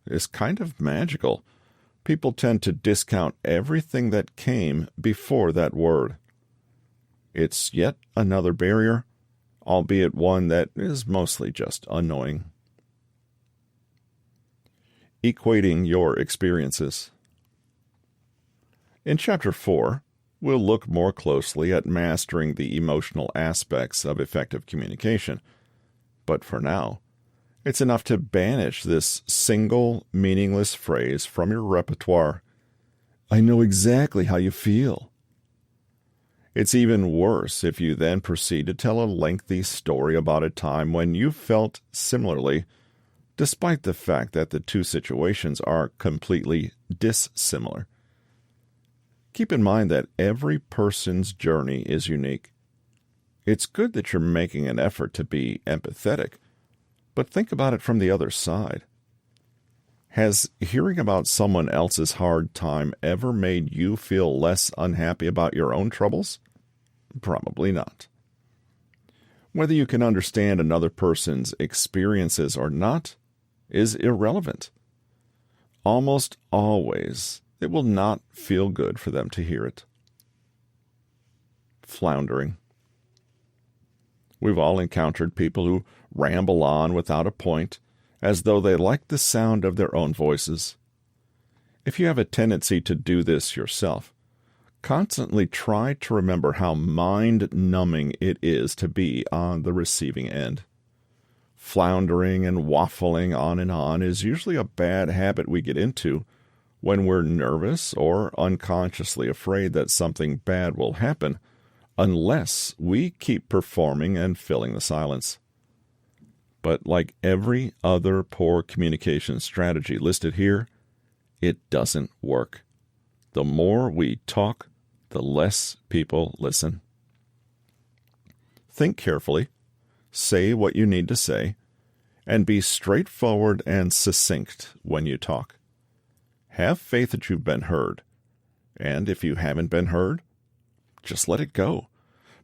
is kind of magical. People tend to discount everything that came before that word. It's yet another barrier, albeit one that is mostly just annoying. Equating your experiences. In Chapter 4, we'll look more closely at mastering the emotional aspects of effective communication. But for now, it's enough to banish this single, meaningless phrase from your repertoire. I know exactly how you feel. It's even worse if you then proceed to tell a lengthy story about a time when you felt similarly, despite the fact that the two situations are completely dissimilar. Keep in mind that every person's journey is unique. It's good that you're making an effort to be empathetic, but think about it from the other side. Has hearing about someone else's hard time ever made you feel less unhappy about your own troubles? Probably not. Whether you can understand another person's experiences or not is irrelevant. Almost always, it will not feel good for them to hear it. Floundering. We've all encountered people who ramble on without a point, as though they like the sound of their own voices. If you have a tendency to do this yourself, constantly try to remember how mind-numbing it is to be on the receiving end. Floundering and waffling on and on is usually a bad habit we get into when we're nervous or unconsciously afraid that something bad will happen, unless we keep performing and filling the silence. But like every other poor communication strategy listed here, it doesn't work. The more we talk, the less people listen. Think carefully, say what you need to say, and be straightforward and succinct when you talk. Have faith that you've been heard, and if you haven't been heard, just let it go,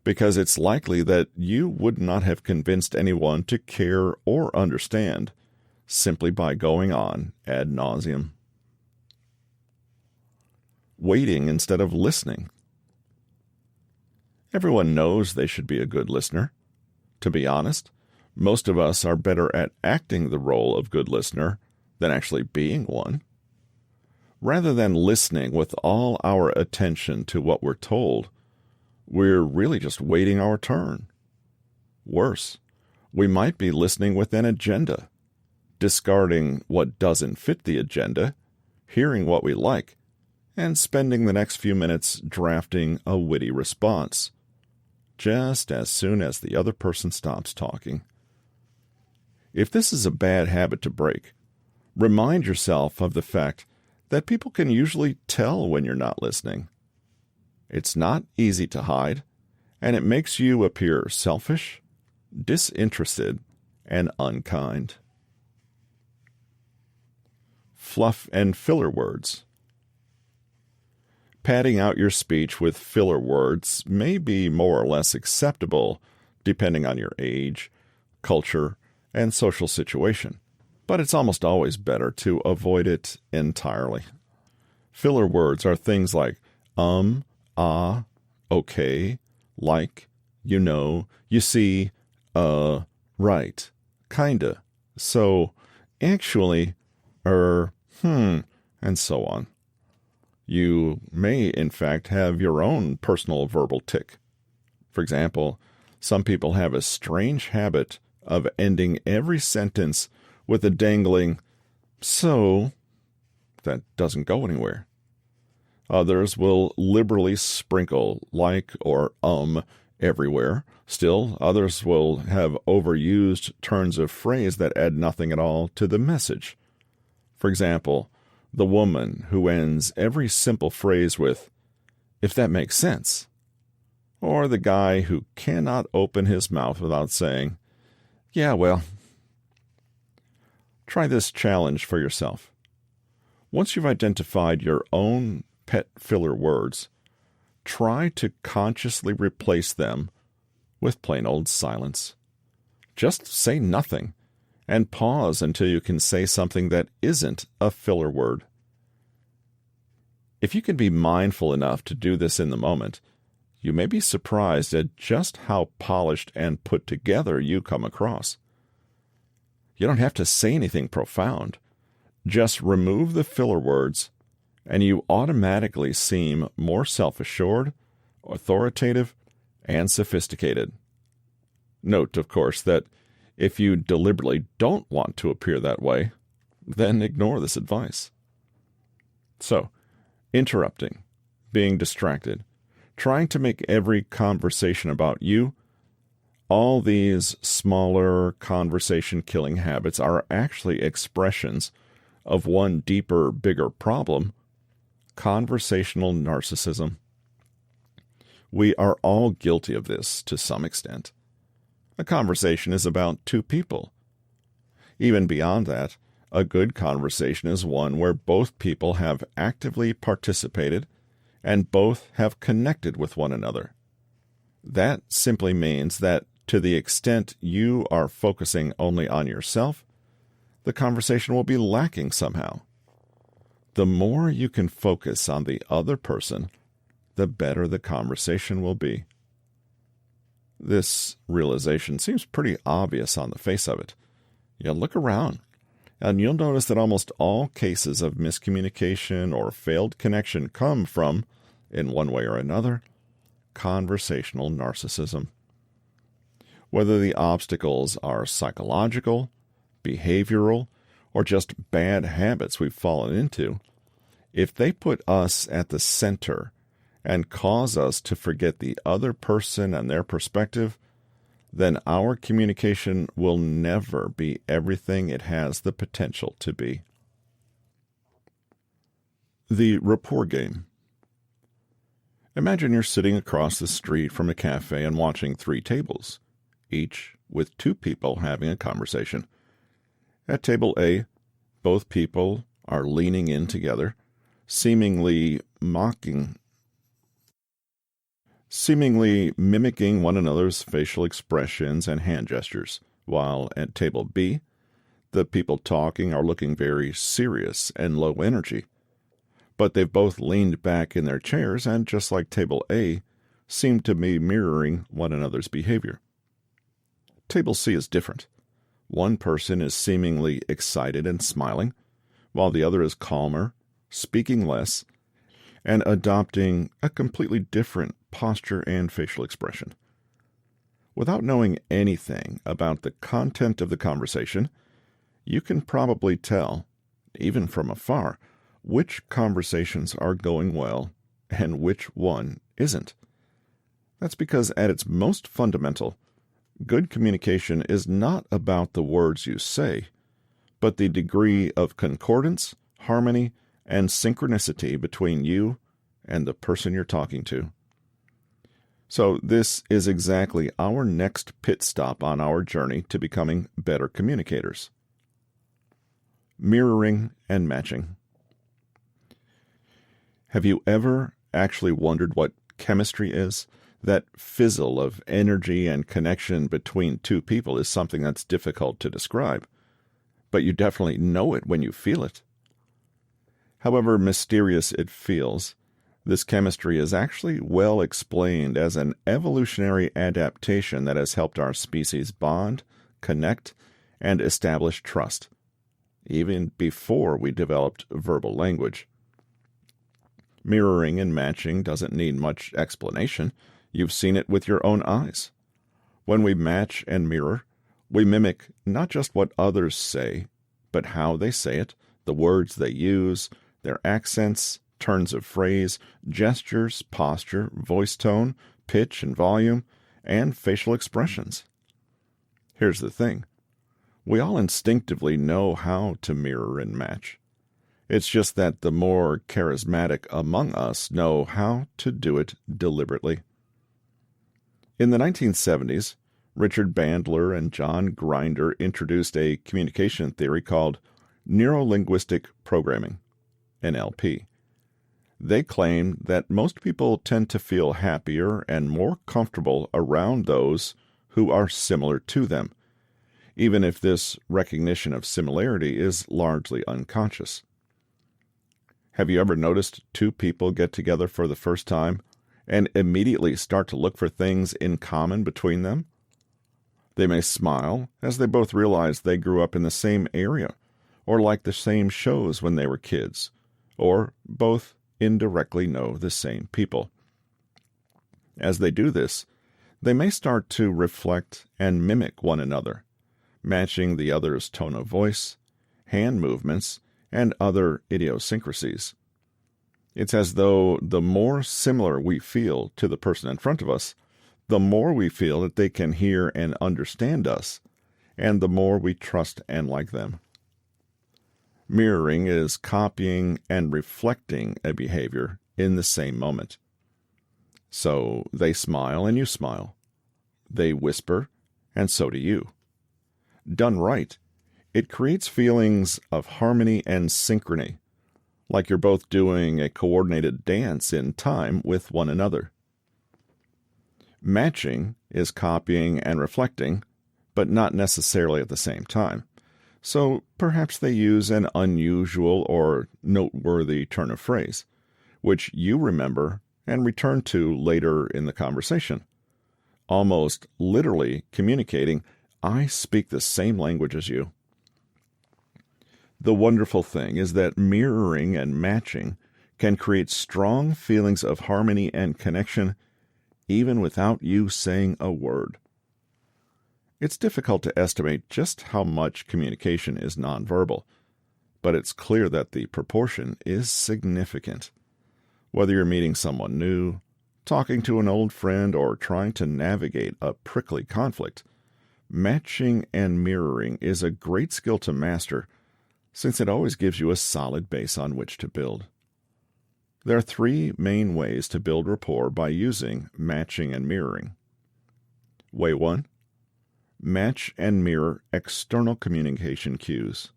because it's likely that you would not have convinced anyone to care or understand simply by going on ad nauseum. Waiting instead of listening. Everyone knows they should be a good listener. To be honest, most of us are better at acting the role of good listener than actually being one. Rather than listening with all our attention to what we're told, we're really just waiting our turn. Worse, we might be listening with an agenda, discarding what doesn't fit the agenda, hearing what we like, and spending the next few minutes drafting a witty response, just as soon as the other person stops talking. If this is a bad habit to break, remind yourself of the fact that people can usually tell when you're not listening. It's not easy to hide, and it makes you appear selfish, disinterested, and unkind. Fluff and filler words. Padding out your speech with filler words may be more or less acceptable depending on your age, culture, and social situation, but it's almost always better to avoid it entirely. Filler words are things like okay, like, you know, you see, right, kinda, so, actually, and so on. You may, in fact, have your own personal verbal tick. For example, some people have a strange habit of ending every sentence with a dangling, so, that doesn't go anywhere. Others will liberally sprinkle like or everywhere. Still, others will have overused turns of phrase that add nothing at all to the message. For example, the woman who ends every simple phrase with, if that makes sense. Or the guy who cannot open his mouth without saying, yeah, well. Try this challenge for yourself. Once you've identified your own pet filler words, try to consciously replace them with plain old silence. Just say nothing, and pause until you can say something that isn't a filler word. If you can be mindful enough to do this in the moment, you may be surprised at just how polished and put together you come across. You don't have to say anything profound. Just remove the filler words, and you automatically seem more self-assured, authoritative, and sophisticated. Note, of course, that if you deliberately don't want to appear that way, then ignore this advice. So, interrupting, being distracted, trying to make every conversation about you, all these smaller conversation-killing habits are actually expressions of one deeper, bigger problem: conversational narcissism. We are all guilty of this to some extent. A conversation is about two people. Even beyond that, a good conversation is one where both people have actively participated and both have connected with one another. That simply means that to the extent you are focusing only on yourself, the conversation will be lacking somehow. The more you can focus on the other person, the better the conversation will be. This realization seems pretty obvious on the face of it. You look around, and you'll notice that almost all cases of miscommunication or failed connection come from, in one way or another, conversational narcissism. Whether the obstacles are psychological, behavioral, or just bad habits we've fallen into, if they put us at the center and cause us to forget the other person and their perspective, then our communication will never be everything it has the potential to be. The rapport game. Imagine you're sitting across the street from a cafe and watching 3 tables, each with 2 people having a conversation. At table A, both people are leaning in together, seemingly mimicking one another's facial expressions and hand gestures, while at table B, the people talking are looking very serious and low energy. But they've both leaned back in their chairs and, just like table A, seem to be mirroring one another's behavior. Table C is different. One person is seemingly excited and smiling, while the other is calmer, speaking less, and adopting a completely different posture and facial expression. Without knowing anything about the content of the conversation, you can probably tell, even from afar, which conversations are going well and which one isn't. That's because at its most fundamental, good communication is not about the words you say, but the degree of concordance, harmony, and synchronicity between you and the person you're talking to. So this is exactly our next pit stop on our journey to becoming better communicators. Mirroring and matching. Have you ever actually wondered what chemistry is? That fizzle of energy and connection between two people is something that's difficult to describe, but you definitely know it when you feel it. However mysterious it feels, this chemistry is actually well explained as an evolutionary adaptation that has helped our species bond, connect, and establish trust, even before we developed verbal language. Mirroring and matching doesn't need much explanation. You've seen it with your own eyes. When we match and mirror, we mimic not just what others say, but how they say it, the words they use, their accents, turns of phrase, gestures, posture, voice tone, pitch and volume, and facial expressions. Here's the thing. We all instinctively know how to mirror and match. It's just that the more charismatic among us know how to do it deliberately. In the 1970s, Richard Bandler and John Grinder introduced a communication theory called Neuro-Linguistic Programming, NLP. They claimed that most people tend to feel happier and more comfortable around those who are similar to them, even if this recognition of similarity is largely unconscious. Have you ever noticed two people get together for the first time and immediately start to look for things in common between them? They may smile as they both realize they grew up in the same area, or like the same shows when they were kids, or both indirectly know the same people. As they do this, they may start to reflect and mimic one another, matching the other's tone of voice, hand movements, and other idiosyncrasies. It's as though the more similar we feel to the person in front of us, the more we feel that they can hear and understand us, and the more we trust and like them. Mirroring is copying and reflecting a behavior in the same moment. So they smile and you smile. They whisper, and so do you. Done right, it creates feelings of harmony and synchrony, like you're both doing a coordinated dance in time with one another. Matching is copying and reflecting, but not necessarily at the same time. So perhaps they use an unusual or noteworthy turn of phrase, which you remember and return to later in the conversation, almost literally communicating, "I speak the same language as you." The wonderful thing is that mirroring and matching can create strong feelings of harmony and connection even without you saying a word. It's difficult to estimate just how much communication is nonverbal, but it's clear that the proportion is significant. Whether you're meeting someone new, talking to an old friend, or trying to navigate a prickly conflict, matching and mirroring is a great skill to master, since it always gives you a solid base on which to build. There are three main ways to build rapport by using matching and mirroring. Way 1. Match and mirror external communication cues.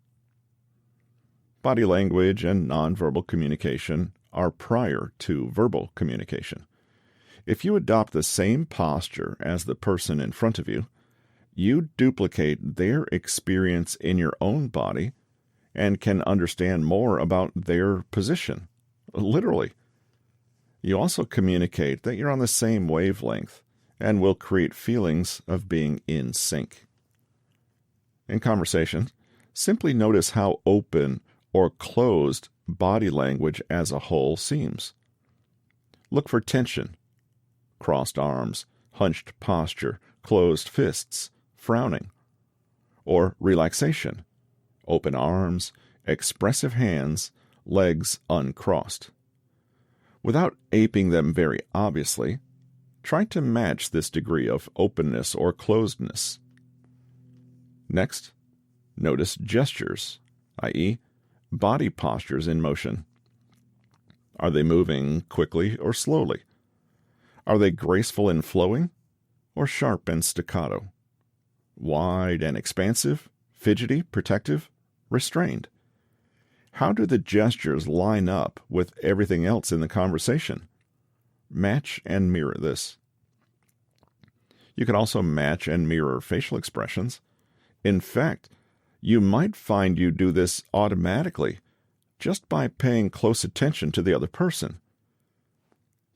Body language and nonverbal communication are prior to verbal communication. If you adopt the same posture as the person in front of you, you duplicate their experience in your own body and can understand more about their position, literally. You also communicate that you're on the same wavelength and will create feelings of being in sync. In conversation, simply notice how open or closed body language as a whole seems. Look for tension, crossed arms, hunched posture, closed fists, frowning. Or relaxation, open arms, expressive hands, legs uncrossed. Without aping them very obviously, try to match this degree of openness or closedness. Next, notice gestures, i.e., body postures in motion. Are they moving quickly or slowly? Are they graceful and flowing, or sharp and staccato? Wide and expansive, fidgety, protective, restrained? How do the gestures line up with everything else in the conversation? Match and mirror this. You can also match and mirror facial expressions. In fact, you might find you do this automatically just by paying close attention to the other person.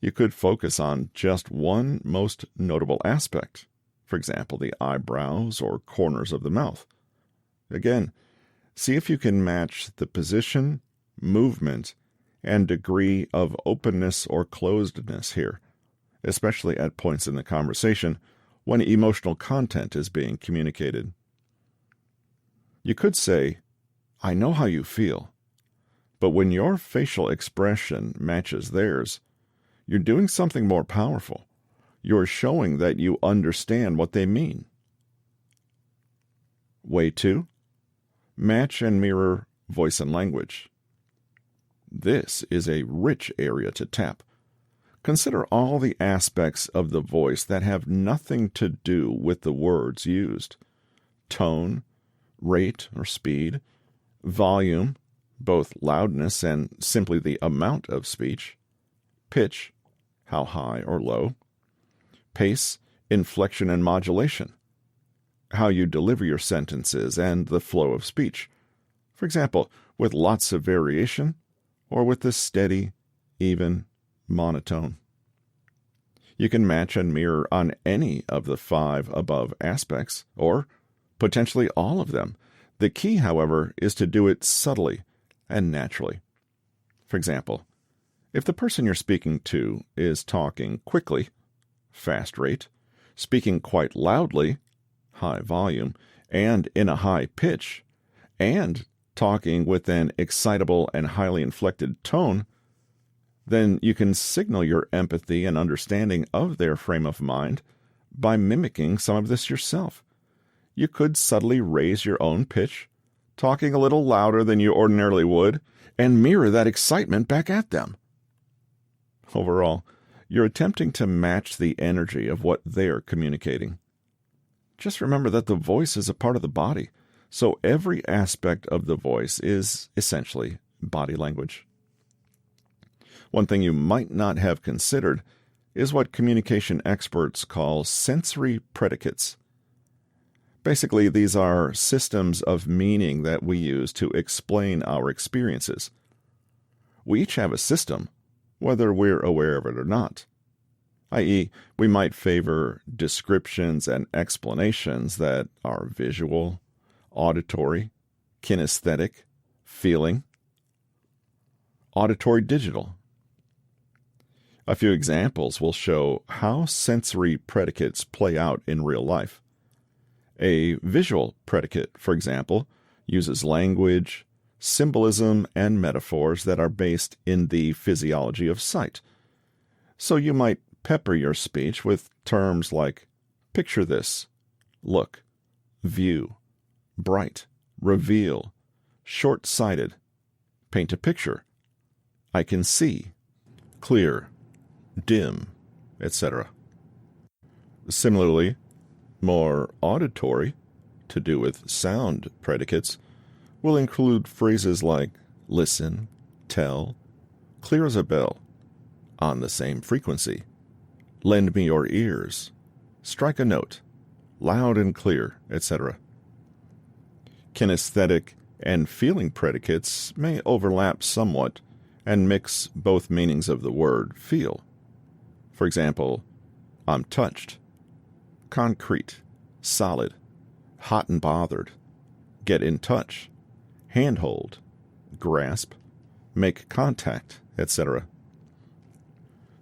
You could focus on just one most notable aspect, for example, the eyebrows or corners of the mouth. Again, see if you can match the position, movement, and degree of openness or closedness here, especially at points in the conversation when emotional content is being communicated. You could say, "I know how you feel," but when your facial expression matches theirs, you're doing something more powerful. You're showing that you understand what they mean. Way 2. Match and mirror voice and language. This is a rich area to tap. Consider all the aspects of the voice that have nothing to do with the words used. Tone, rate or speed, volume, both loudness and simply the amount of speech, pitch, how high or low, pace, inflection and modulation, how you deliver your sentences and the flow of speech, for example, with lots of variation or with the steady, even, monotone. You can match and mirror on any of the 5 above aspects, or potentially all of them. The key, however, is to do it subtly and naturally. For example, if the person you're speaking to is talking quickly, fast rate, speaking quite loudly, high volume, and in a high pitch, and talking with an excitable and highly inflected tone, then you can signal your empathy and understanding of their frame of mind by mimicking some of this yourself. You could subtly raise your own pitch, talking a little louder than you ordinarily would, and mirror that excitement back at them. Overall, you're attempting to match the energy of what they're communicating. Just remember that the voice is a part of the body, so every aspect of the voice is essentially body language. One thing you might not have considered is what communication experts call sensory predicates. Basically, these are systems of meaning that we use to explain our experiences. We each have a system, whether we're aware of it or not. I.e., we might favor descriptions and explanations that are visual, auditory, kinesthetic, feeling, auditory digital. A few examples will show how sensory predicates play out in real life. A visual predicate, for example, uses language, symbolism, and metaphors that are based in the physiology of sight. So you might pepper your speech with terms like picture this, look, view, bright, reveal, short-sighted, paint a picture, I can see, clear, dim, etc. Similarly, more auditory, to do with sound predicates, will include phrases like listen, tell, clear as a bell, on the same frequency, lend me your ears, strike a note, loud and clear, etc. Kinesthetic and feeling predicates may overlap somewhat and mix both meanings of the word feel. For example, I'm touched, concrete, solid, hot and bothered, get in touch, handhold, grasp, make contact, etc.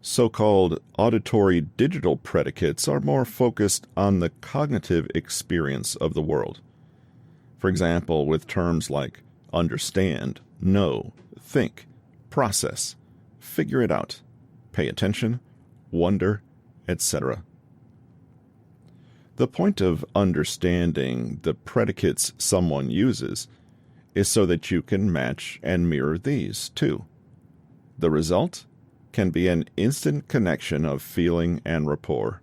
So-called auditory digital predicates are more focused on the cognitive experience of the world. For example, with terms like understand, know, think, process, figure it out, pay attention, wonder, etc. The point of understanding the predicates someone uses is so that you can match and mirror these too. The result can be an instant connection of feeling and rapport.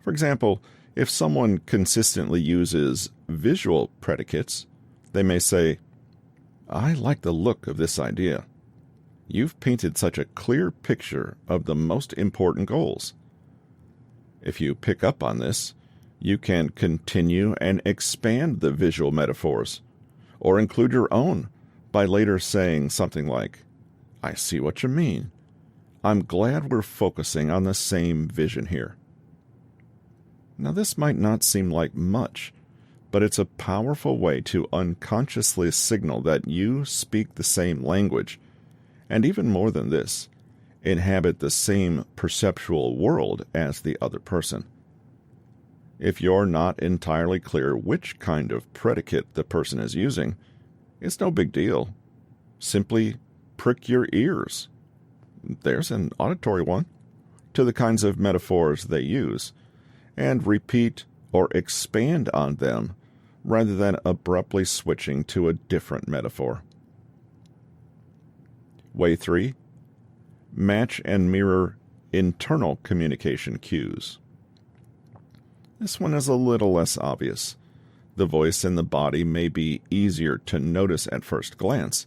For example, if someone consistently uses visual predicates, they may say, "I like the look of this idea. You've painted such a clear picture of the most important goals." If you pick up on this, you can continue and expand the visual metaphors, or include your own by later saying something like, "I see what you mean. I'm glad we're focusing on the same vision here." Now, this might not seem like much, but it's a powerful way to unconsciously signal that you speak the same language, and even more than this, inhabit the same perceptual world as the other person. If you're not entirely clear which kind of predicate the person is using, it's no big deal. Simply prick your ears. There's an auditory one, to the kinds of metaphors they use, and repeat or expand on them rather than abruptly switching to a different metaphor. Way 3. Match and mirror internal communication cues. This one is a little less obvious. The voice and the body may be easier to notice at first glance,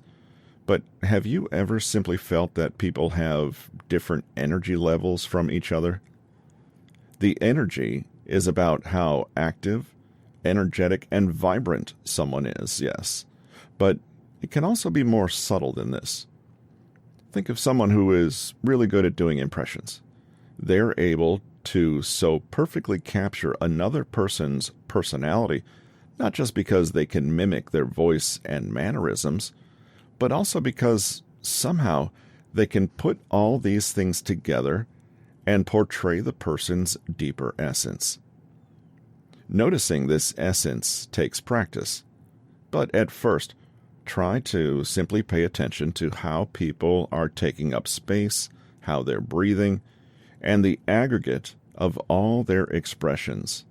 but have you ever simply felt that people have different energy levels from each other? The energy is about how active, energetic, and vibrant someone is, yes, but it can also be more subtle than this. Think of someone who is really good at doing impressions. They're able to so perfectly capture another person's personality, not just because they can mimic their voice and mannerisms, but also because somehow they can put all these things together and portray the person's deeper essence. Noticing this essence takes practice, but at first, try to simply pay attention to how people are taking up space, how they're breathing, and the aggregate of all their expressions,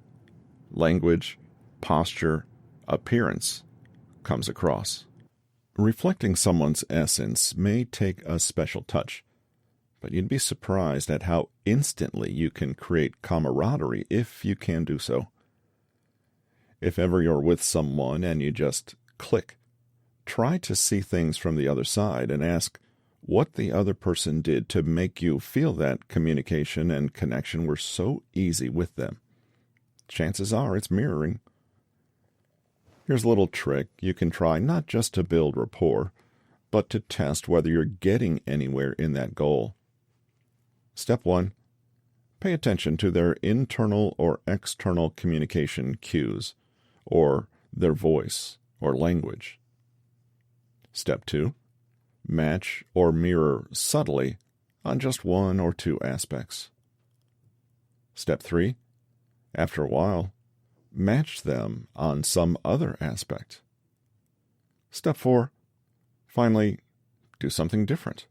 language, posture, appearance, comes across. Reflecting someone's essence may take a special touch, but you'd be surprised at how instantly you can create camaraderie if you can do so. If ever you're with someone and you just click, try to see things from the other side and ask what the other person did to make you feel that communication and connection were so easy with them. Chances are it's mirroring. Here's a little trick you can try not just to build rapport, but to test whether you're getting anywhere in that goal. Step 1. Pay attention to their internal or external communication cues, or their voice or language. Step 2. Match or mirror subtly on just one or two aspects. Step 3. After a while, match them on some other aspect. Step 4. Finally, do something different.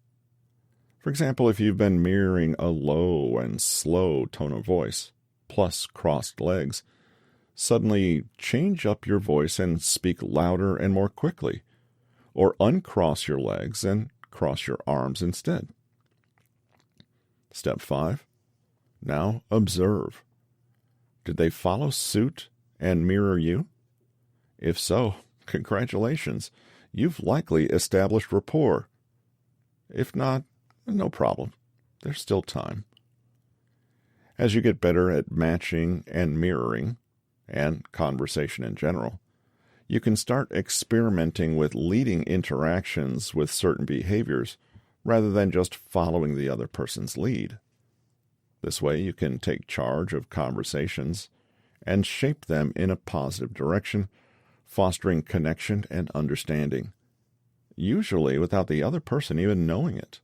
For example, if you've been mirroring a low and slow tone of voice, plus crossed legs, suddenly change up your voice and speak louder and more quickly, or uncross your legs and cross your arms instead. Step 5. Now observe. Did they follow suit and mirror you? If so, congratulations. You've likely established rapport. If not, no problem. There's still time. As you get better at matching and mirroring, and conversation in general, you can start experimenting with leading interactions with certain behaviors rather than just following the other person's lead. This way you can take charge of conversations and shape them in a positive direction, fostering connection and understanding, usually without the other person even knowing it.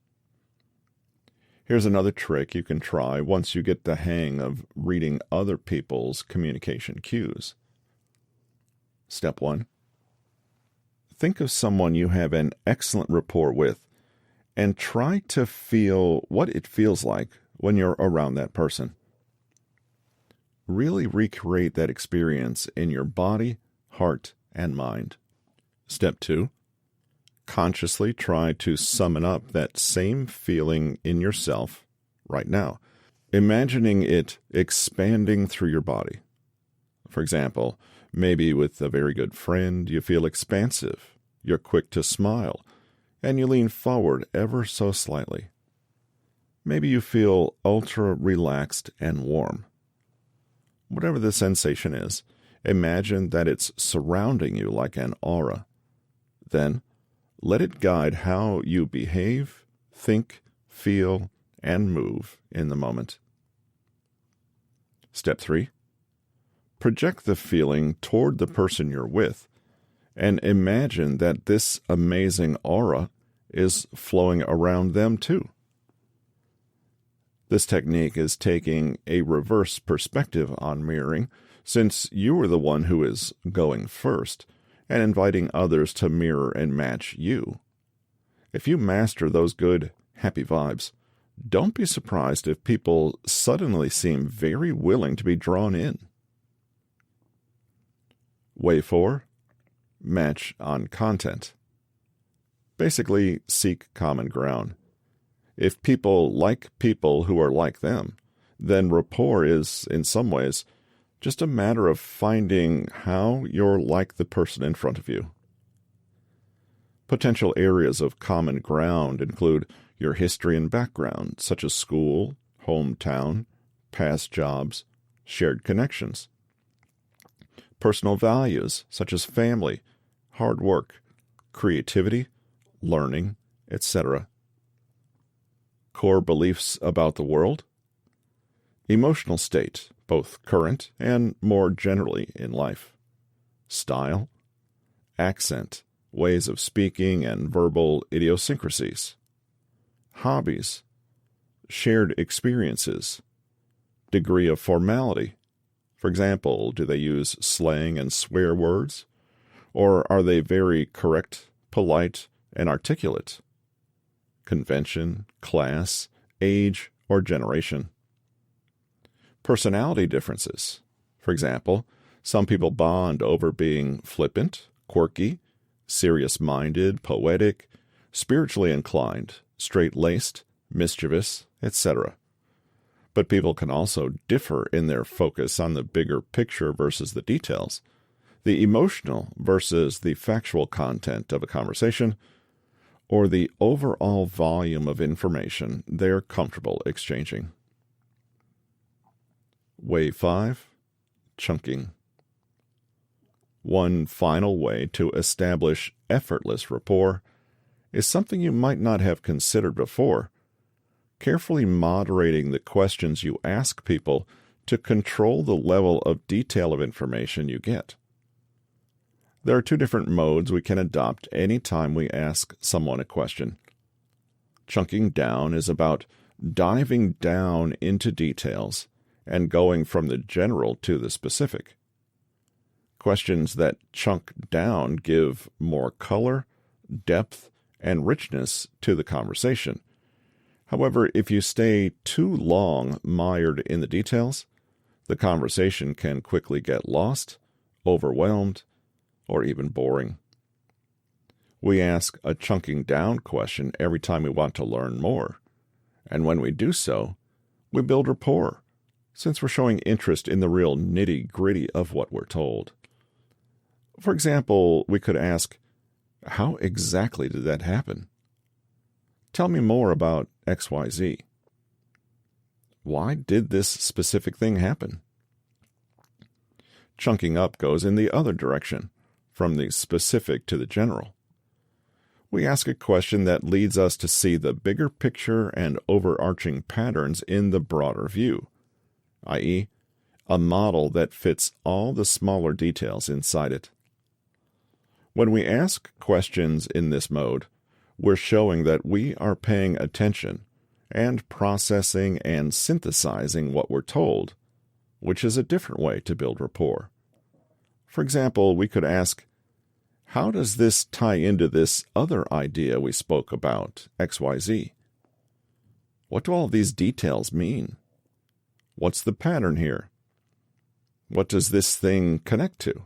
Here's another trick you can try once you get the hang of reading other people's communication cues. Step 1. Think of someone you have an excellent rapport with and try to feel what it feels like when you're around that person. Really recreate that experience in your body, heart, and mind. Step 2. Consciously try to summon up that same feeling in yourself right now, imagining it expanding through your body. For example, maybe with a very good friend, you feel expansive, you're quick to smile, and you lean forward ever so slightly. Maybe you feel ultra relaxed and warm. Whatever the sensation is, imagine that it's surrounding you like an aura. Then, let it guide how you behave, think, feel, and move in the moment. Step 3. Project the feeling toward the person you're with, and imagine that this amazing aura is flowing around them too. This technique is taking a reverse perspective on mirroring, since you are the one who is going first, and inviting others to mirror and match you. If you master those good, happy vibes, don't be surprised if people suddenly seem very willing to be drawn in. Way 4. Match on content. Basically, seek common ground. If people like people who are like them, then rapport is, in some ways, just a matter of finding how you're like the person in front of you. Potential areas of common ground include your history and background, such as school, hometown, past jobs, shared connections. Personal values, such as family, hard work, creativity, learning, etc. Core beliefs about the world. Emotional state, both current and more generally in life. Style, accent, ways of speaking and verbal idiosyncrasies. Hobbies, shared experiences, degree of formality. For example, do they use slang and swear words? Or are they very correct, polite, and articulate? Convention, class, age, or generation. Personality differences. For example, some people bond over being flippant, quirky, serious-minded, poetic, spiritually inclined, straight-laced, mischievous, etc. But people can also differ in their focus on the bigger picture versus the details, the emotional versus the factual content of a conversation, or the overall volume of information they're comfortable exchanging. Way 5. Chunking. One final way to establish effortless rapport is something you might not have considered before: carefully moderating the questions you ask people to control the level of detail of information you get. There are 2 different modes we can adopt any time we ask someone a question. Chunking down is about diving down into details and going from the general to the specific. Questions that chunk down give more color, depth, and richness to the conversation. However, if you stay too long mired in the details, the conversation can quickly get lost, overwhelmed, or even boring. We ask a chunking down question every time we want to learn more, and when we do so, we build rapport, since we're showing interest in the real nitty-gritty of what we're told. For example, we could ask, "How exactly did that happen? Tell me more about XYZ. Why did this specific thing happen?" Chunking up goes in the other direction, from the specific to the general. We ask a question that leads us to see the bigger picture and overarching patterns in the broader view, i.e., a model that fits all the smaller details inside it. When we ask questions in this mode, we're showing that we are paying attention and processing and synthesizing what we're told, which is a different way to build rapport. For example, we could ask, how does this tie into this other idea we spoke about, XYZ? What do all of these details mean? What's the pattern here? What does this thing connect to?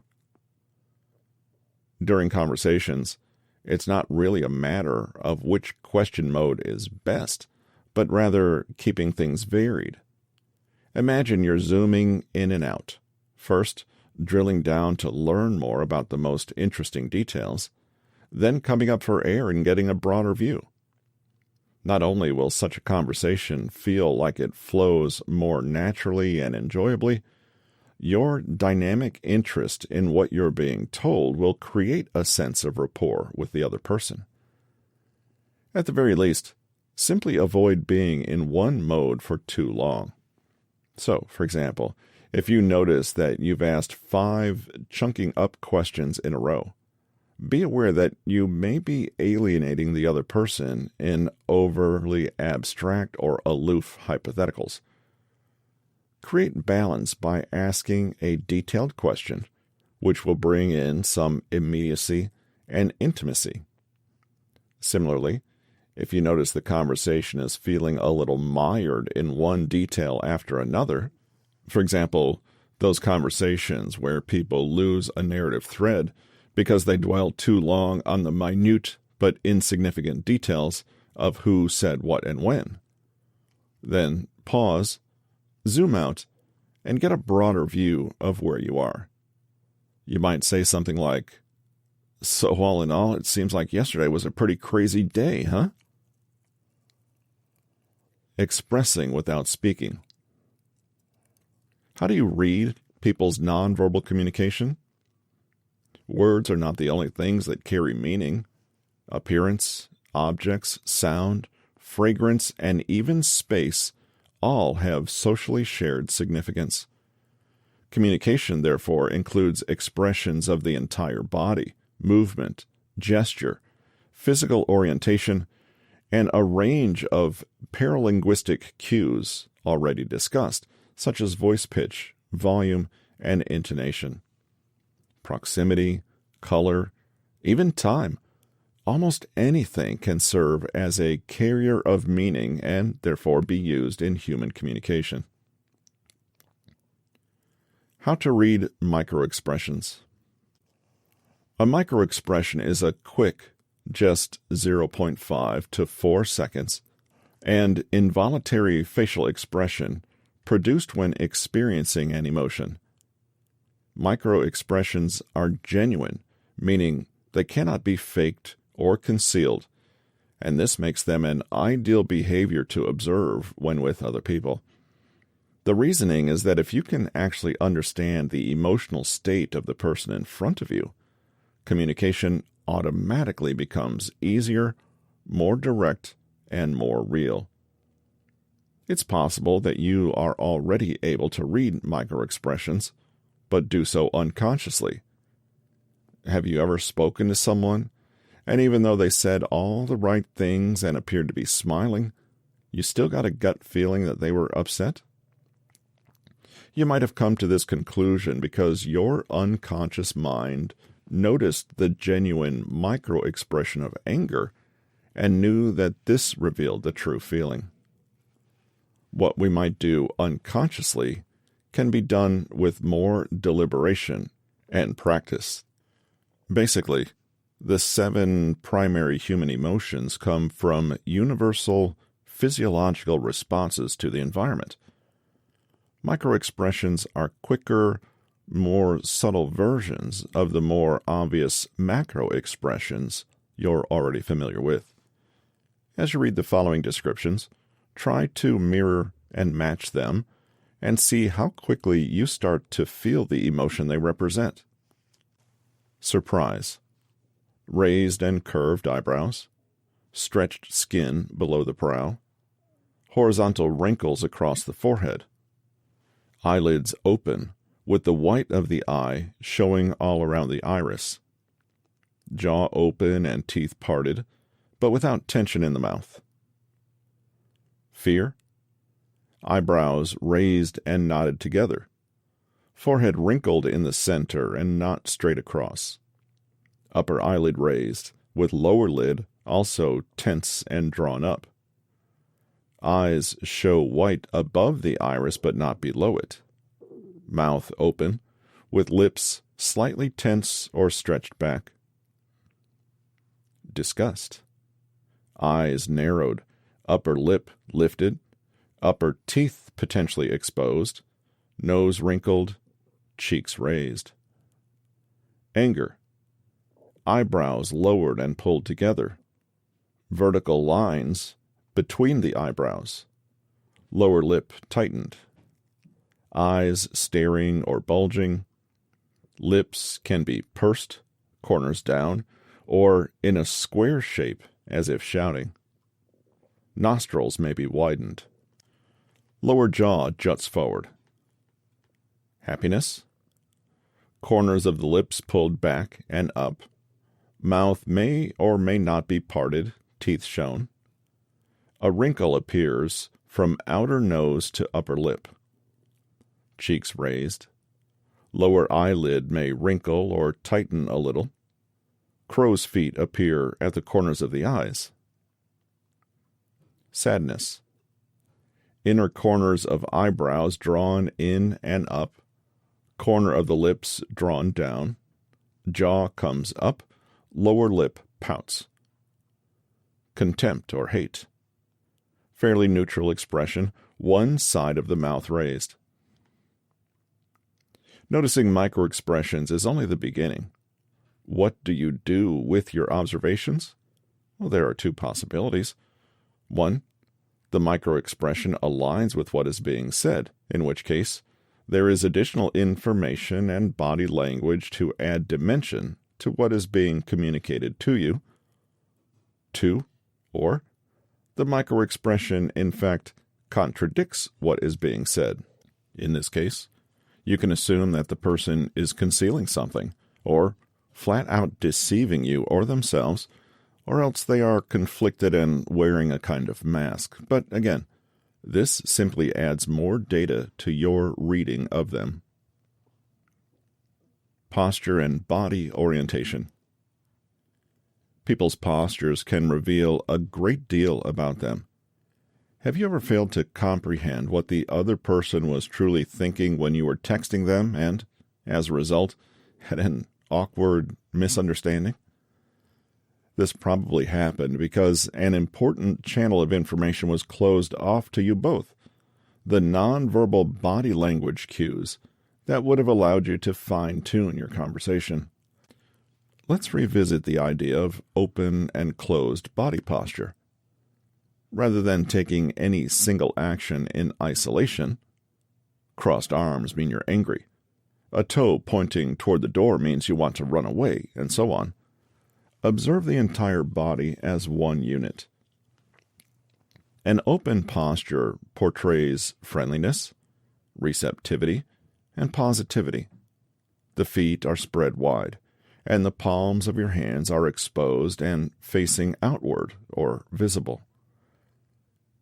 During conversations, it's not really a matter of which question mode is best, but rather keeping things varied. Imagine you're zooming in and out, first drilling down to learn more about the most interesting details, then coming up for air and getting a broader view. Not only will such a conversation feel like it flows more naturally and enjoyably, your dynamic interest in what you're being told will create a sense of rapport with the other person. At the very least, simply avoid being in one mode for too long. So, for example, if you notice that you've asked 5 chunking up questions in a row, be aware that you may be alienating the other person in overly abstract or aloof hypotheticals. Create balance by asking a detailed question, which will bring in some immediacy and intimacy. Similarly, if you notice the conversation is feeling a little mired in one detail after another, for example, those conversations where people lose a narrative thread because they dwell too long on the minute but insignificant details of who said what and when, then pause, zoom out, and get a broader view of where you are. You might say something like, "So all in all, it seems like yesterday was a pretty crazy day, huh?" Expressing without speaking. How do you read people's nonverbal communication? Words are not the only things that carry meaning. Appearance, objects, sound, fragrance, and even space all have socially shared significance. Communication, therefore, includes expressions of the entire body, movement, gesture, physical orientation, and a range of paralinguistic cues already discussed, such as voice pitch, volume, and intonation. Proximity, color, even time. Almost anything can serve as a carrier of meaning and therefore be used in human communication. How to read microexpressions. A microexpression is a quick, just 0.5 to 4 seconds, and involuntary facial expression produced when experiencing an emotion. Microexpressions are genuine, meaning they cannot be faked or concealed, and this makes them an ideal behavior to observe when with other people. The reasoning is that if you can actually understand the emotional state of the person in front of you, communication automatically becomes easier, more direct, and more real. It's possible that you are already able to read microexpressions, but do so unconsciously. Have you ever spoken to someone, and even though they said all the right things and appeared to be smiling, you still got a gut feeling that they were upset? You might have come to this conclusion because your unconscious mind noticed the genuine microexpression of anger and knew that this revealed the true feeling. What we might do unconsciously can be done with more deliberation and practice. Basically, the 7 primary human emotions come from universal physiological responses to the environment. Microexpressions are quicker, more subtle versions of the more obvious macro expressions you're already familiar with. As you read the following descriptions, try to mirror and match them and see how quickly you start to feel the emotion they represent. Surprise. Raised and curved eyebrows. Stretched skin below the brow. Horizontal wrinkles across the forehead. Eyelids open, with the white of the eye showing all around the iris. Jaw open and teeth parted, but without tension in the mouth. Fear. Eyebrows raised and knotted together. Forehead wrinkled in the center and not straight across. Upper eyelid raised, with lower lid also tense and drawn up. Eyes show white above the iris but not below it. Mouth open, with lips slightly tense or stretched back. Disgust. Eyes narrowed, upper lip lifted, upper teeth potentially exposed, nose wrinkled, cheeks raised. Anger. Eyebrows lowered and pulled together. Vertical lines between the eyebrows. Lower lip tightened. Eyes staring or bulging. Lips can be pursed, corners down, or in a square shape as if shouting. Nostrils may be widened. Lower jaw juts forward. Happiness. Corners of the lips pulled back and up. Mouth may or may not be parted, teeth shown. A wrinkle appears from outer nose to upper lip. Cheeks raised. Lower eyelid may wrinkle or tighten a little. Crow's feet appear at the corners of the eyes. Sadness. Inner corners of eyebrows drawn in and up. Corner of the lips drawn down. Jaw comes up. Lower lip pouts. Contempt or hate. Fairly neutral expression, one side of the mouth raised. Noticing microexpressions is only the beginning. What do you do with your observations? Well, there are two possibilities. One, the microexpression aligns with what is being said, in which case there is additional information and body language to add dimension to what is being communicated to you. Two, or the microexpression, in fact, contradicts what is being said. In this case, you can assume that the person is concealing something, or flat out deceiving you or themselves, or else they are conflicted and wearing a kind of mask. But again, this simply adds more data to your reading of them. Posture and body orientation. People's postures can reveal a great deal about them. Have you ever failed to comprehend what the other person was truly thinking when you were texting them and, as a result, had an awkward misunderstanding? This probably happened because an important channel of information was closed off to you both, the nonverbal body language cues that would have allowed you to fine-tune your conversation. Let's revisit the idea of open and closed body posture. Rather than taking any single action in isolation, crossed arms mean you're angry, a toe pointing toward the door means you want to run away, and so on. Observe the entire body as one unit. An open posture portrays friendliness, receptivity, and positivity. The feet are spread wide, and the palms of your hands are exposed and facing outward or visible.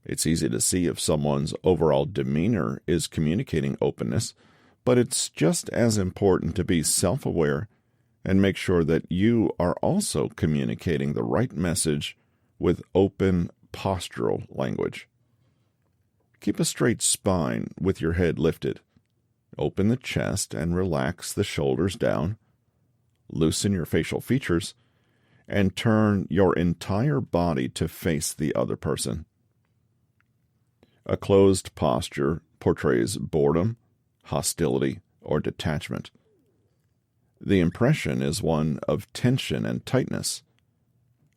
It's easy to see if someone's overall demeanor is communicating openness, but it's just as important to be self-aware and make sure that you are also communicating the right message with open postural language. Keep a straight spine with your head lifted. Open the chest and relax the shoulders down. Loosen your facial features and turn your entire body to face the other person. A closed posture portrays boredom, hostility, or detachment. The impression is one of tension and tightness.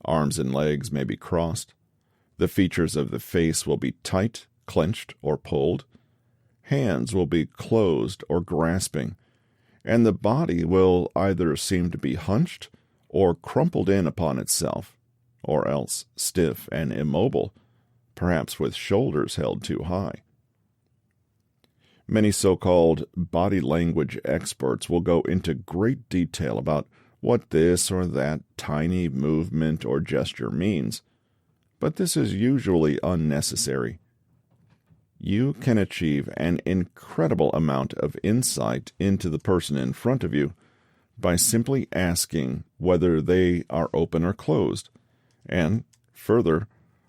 Arms and legs may be crossed. The features of the face will be tight, clenched, or pulled. Hands will be closed or grasping, and the body will either seem to be hunched or crumpled in upon itself, or else stiff and immobile, perhaps with shoulders held too high. Many so-called body language experts will go into great detail about what this or that tiny movement or gesture means, but this is usually unnecessary. you can achieve an incredible amount of insight into the person in front of you by simply asking whether they are open or closed, and further,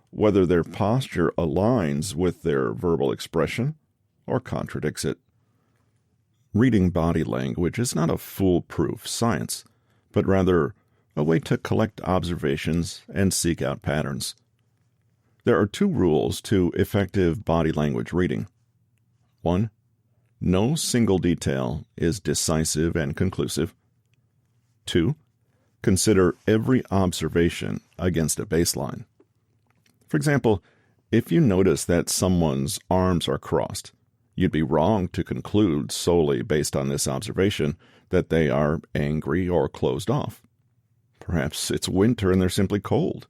whether their posture aligns with their verbal expression or contradicts it. Reading body language is not a foolproof science, but rather a way to collect observations and seek out patterns. There are 2 rules to effective body language reading. 1. No single detail is decisive and conclusive. 2. Consider every observation against a baseline. For example, if you notice that someone's arms are crossed, you'd be wrong to conclude solely based on this observation that they are angry or closed off. Perhaps it's winter and they're simply cold.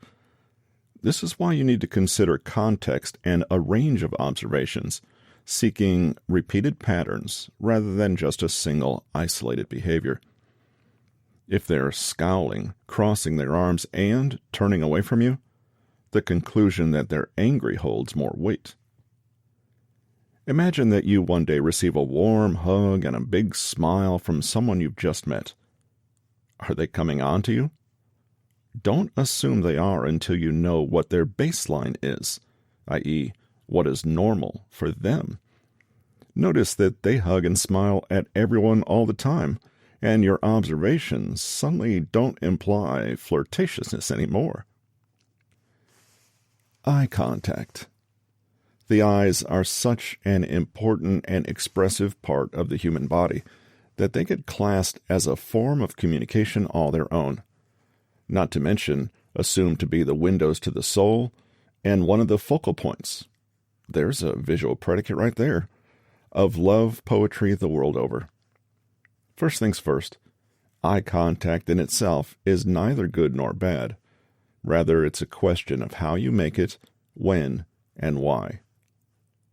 This is why you need to consider context and a range of observations, seeking repeated patterns rather than just a single isolated behavior. If they're scowling, crossing their arms, and turning away from you, the conclusion that they're angry holds more weight. Imagine that you one day receive a warm hug and a big smile from someone you've just met. Are they coming on to you? Don't assume they are until you know what their baseline is, i.e., what is normal for them. Notice that they hug and smile at everyone all the time, and your observations suddenly don't imply flirtatiousness anymore. Eye contact. The eyes are such an important and expressive part of the human body that they get classed as a form of communication all their own, not to mention assumed to be the windows to the soul and one of the focal points. There's a visual predicate right there of love poetry the world over. First things first, eye contact in itself is neither good nor bad. Rather, it's a question of how you make it, when, and why.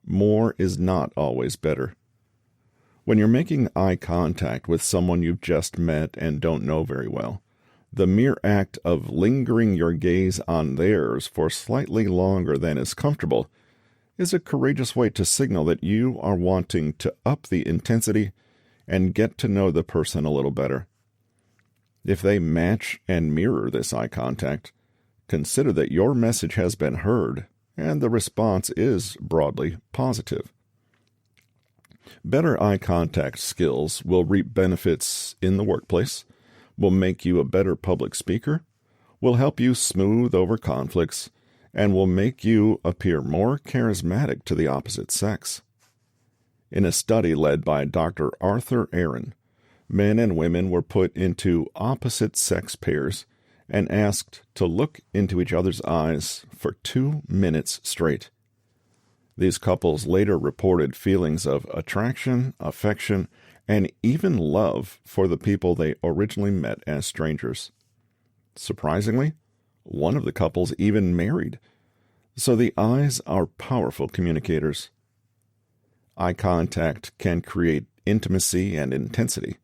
More is not always better. When you're making eye contact with someone you've just met and don't know very well, the mere act of lingering your gaze on theirs for slightly longer than is comfortable is a courageous way to signal that you are wanting to up the intensity and get to know the person a little better. If they match and mirror this eye contact, consider that your message has been heard and the response is broadly positive. Better eye contact skills will reap benefits in the workplace, will make you a better public speaker, will help you smooth over conflicts, and will make you appear more charismatic to the opposite sex. In a study led by Dr. Aron, men and women were put into opposite sex pairs and asked to look into each other's eyes for 2 minutes straight. These couples later reported feelings of attraction, affection, and even love for the people they originally met as strangers. Surprisingly, one of the couples even married. So the eyes are powerful communicators. Eye contact can create intimacy and intensity,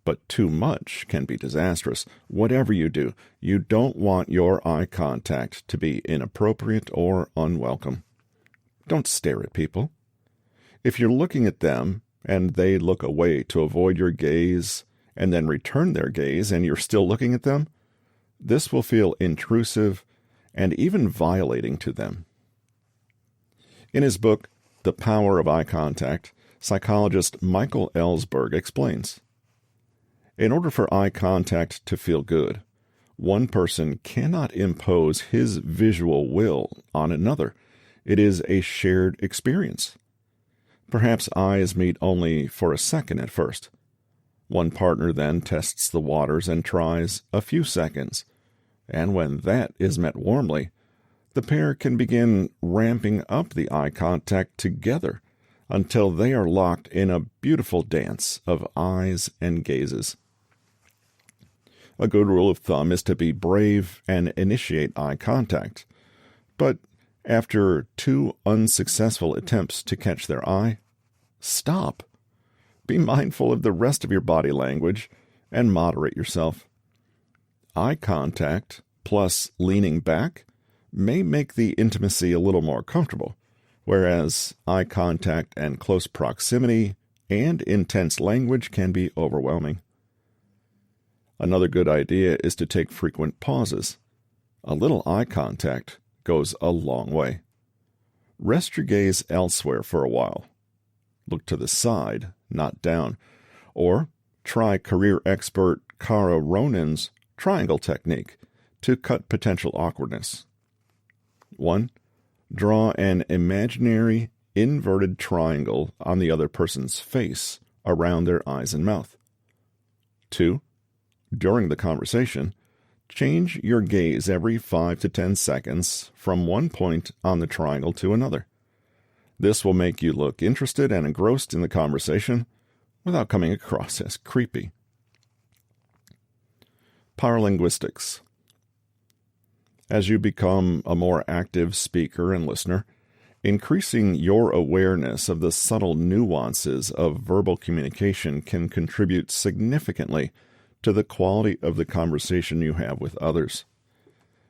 but too much can be disastrous. Whatever you do, you don't want your eye contact to be inappropriate or unwelcome. Don't stare at people. If you're looking at them and they look away to avoid your gaze and then return their gaze and you're still looking at them, this will feel intrusive and even violating to them. In his book, The Power of Eye Contact, psychologist Michael Ellsberg explains, in order for eye contact to feel good, one person cannot impose his visual will on another. It is a shared experience. Perhaps eyes meet only for a second at first. One partner then tests the waters and tries a few seconds, and when that is met warmly, the pair can begin ramping up the eye contact together until they are locked in a beautiful dance of eyes and gazes. A good rule of thumb is to be brave and initiate eye contact, but after 2 unsuccessful attempts to catch their eye, stop. Be mindful of the rest of your body language and moderate yourself. Eye contact plus leaning back may make the intimacy a little more comfortable, whereas eye contact and close proximity and intense language can be overwhelming. Another good idea is to take frequent pauses. A little eye contact goes a long way. Rest your gaze elsewhere for a while. Look to the side, not down. Or try career expert Ronins' triangle technique to cut potential awkwardness. 1. Draw an imaginary inverted triangle on the other person's face around their eyes and mouth. 2. During the conversation, change your gaze every 5 to 10 seconds from one point on the triangle to another. This will make you look interested and engrossed in the conversation without coming across as creepy. Paralinguistics. As you become a more active speaker and listener, increasing your awareness of the subtle nuances of verbal communication can contribute significantly to the quality of the conversation you have with others.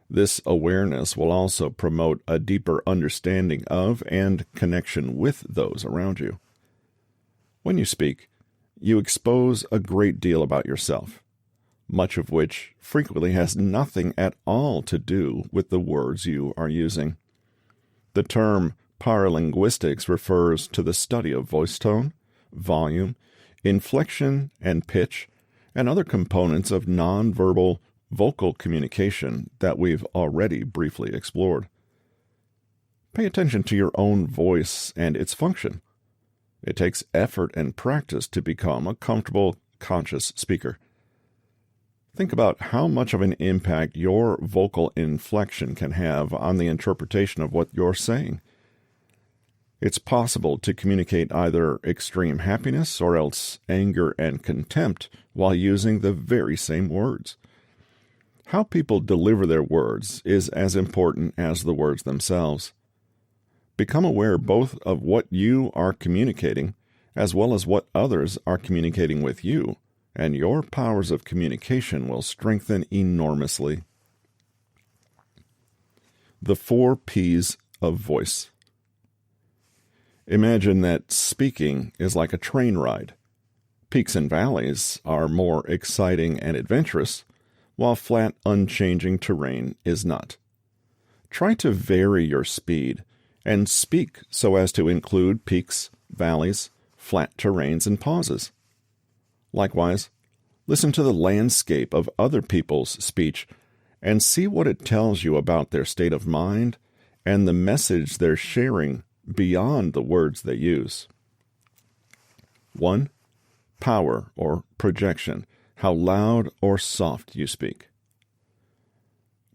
This awareness will also promote a deeper understanding of and connection with those around you. When you speak, you expose a great deal about yourself, much of which frequently has nothing at all to do with the words you are using. The term paralinguistics refers to the study of voice tone, volume, inflection and pitch, and other components of nonverbal vocal communication that we've already briefly explored. Pay attention to your own voice and its function. It takes effort and practice to become a comfortable, conscious speaker. Think about how much of an impact your vocal inflection can have on the interpretation of what you're saying. It's possible to communicate either extreme happiness or else anger and contempt while using the very same words. How people deliver their words is as important as the words themselves. Become aware both of what you are communicating as well as what others are communicating with you, and your powers of communication will strengthen enormously. The 4 P's of voice. Imagine that speaking is like a train ride. Peaks and valleys are more exciting and adventurous, while flat, unchanging terrain is not. Try to vary your speed and speak so as to include peaks, valleys, flat terrains, and pauses. Likewise, listen to the landscape of other people's speech and see what it tells you about their state of mind and the message they're sharing beyond the words they use. 1. Power or projection, how loud or soft you speak.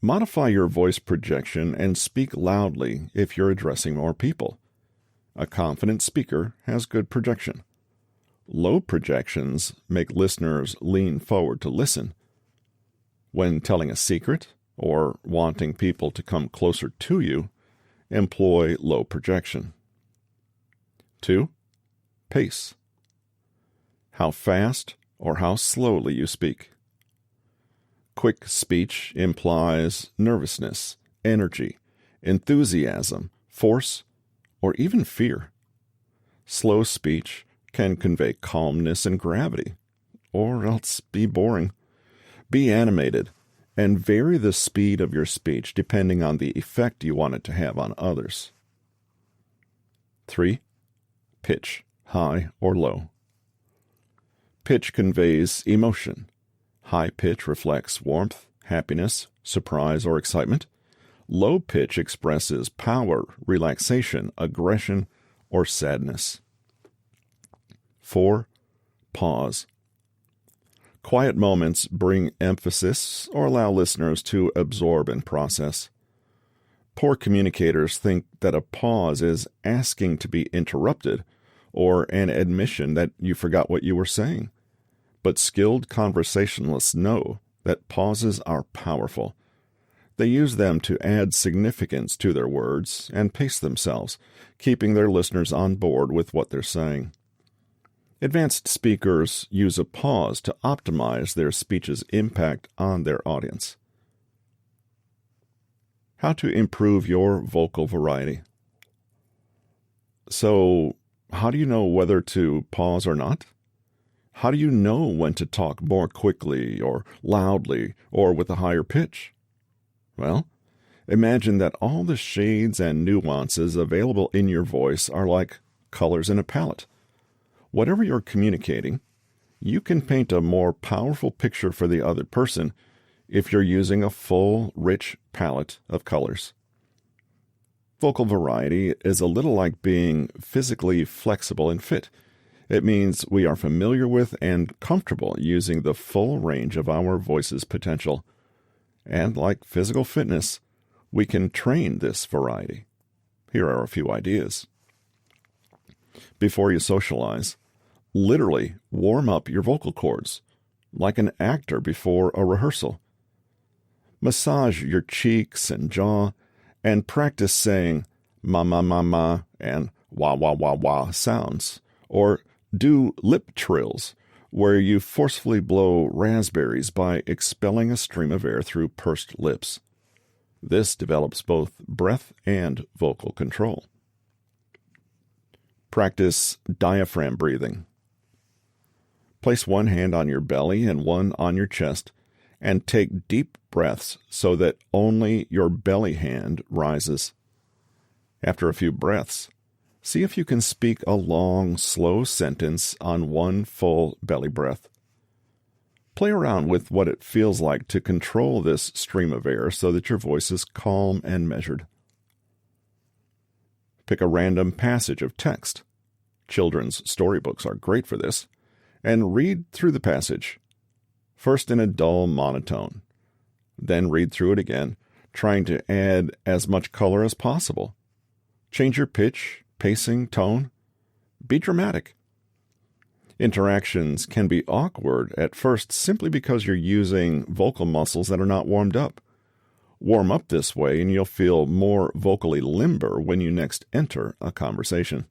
Modify your voice projection and speak loudly if you're addressing more people. A confident speaker has good projection. Low projections make listeners lean forward to listen. When telling a secret or wanting people to come closer to you, employ low projection. 2. Pace. How fast or how slowly you speak. Quick speech implies nervousness, energy, enthusiasm, force, or even fear. Slow speech can convey calmness and gravity, or else be boring. Be animated, and vary the speed of your speech depending on the effect you want it to have on others. 3. Pitch, high or low. Pitch conveys emotion. High pitch reflects warmth, happiness, surprise, or excitement. Low pitch expresses power, relaxation, aggression, or sadness. 4. Pause. Quiet moments bring emphasis or allow listeners to absorb and process. Poor communicators think that a pause is asking to be interrupted or an admission that you forgot what you were saying. But skilled conversationalists know that pauses are powerful. They use them to add significance to their words and pace themselves, keeping their listeners on board with what they're saying. Advanced speakers use a pause to optimize their speech's impact on their audience. How to improve your vocal variety. So, how do you know whether to pause or not? How do you know when to talk more quickly or loudly or with a higher pitch? Well, imagine that all the shades and nuances available in your voice are like colors in a palette. Whatever you're communicating, you can paint a more powerful picture for the other person if you're using a full, rich palette of colors. Vocal variety is a little like being physically flexible and fit. It means we are familiar with and comfortable using the full range of our voice's potential. And like physical fitness, we can train this variety. Here are a few ideas. Before you socialize, literally warm up your vocal cords, like an actor before a rehearsal. Massage your cheeks and jaw, and practice saying ma ma ma ma and wah wah wah wah sounds, or do lip trills, where you forcefully blow raspberries by expelling a stream of air through pursed lips. This develops both breath and vocal control. Practice diaphragm breathing. Place one hand on your belly and one on your chest, and take deep breaths so that only your belly hand rises. After a few breaths, see if you can speak a long, slow sentence on one full belly breath. Play around with what it feels like to control this stream of air so that your voice is calm and measured. Pick a random passage of text. Children's storybooks are great for this. And read through the passage, first in a dull monotone. Then read through it again, trying to add as much color as possible. Change your pitch, pacing, tone. Be dramatic. Interactions can be awkward at first simply because you're using vocal muscles that are not warmed up. Warm up this way and you'll feel more vocally limber when you next enter a conversation.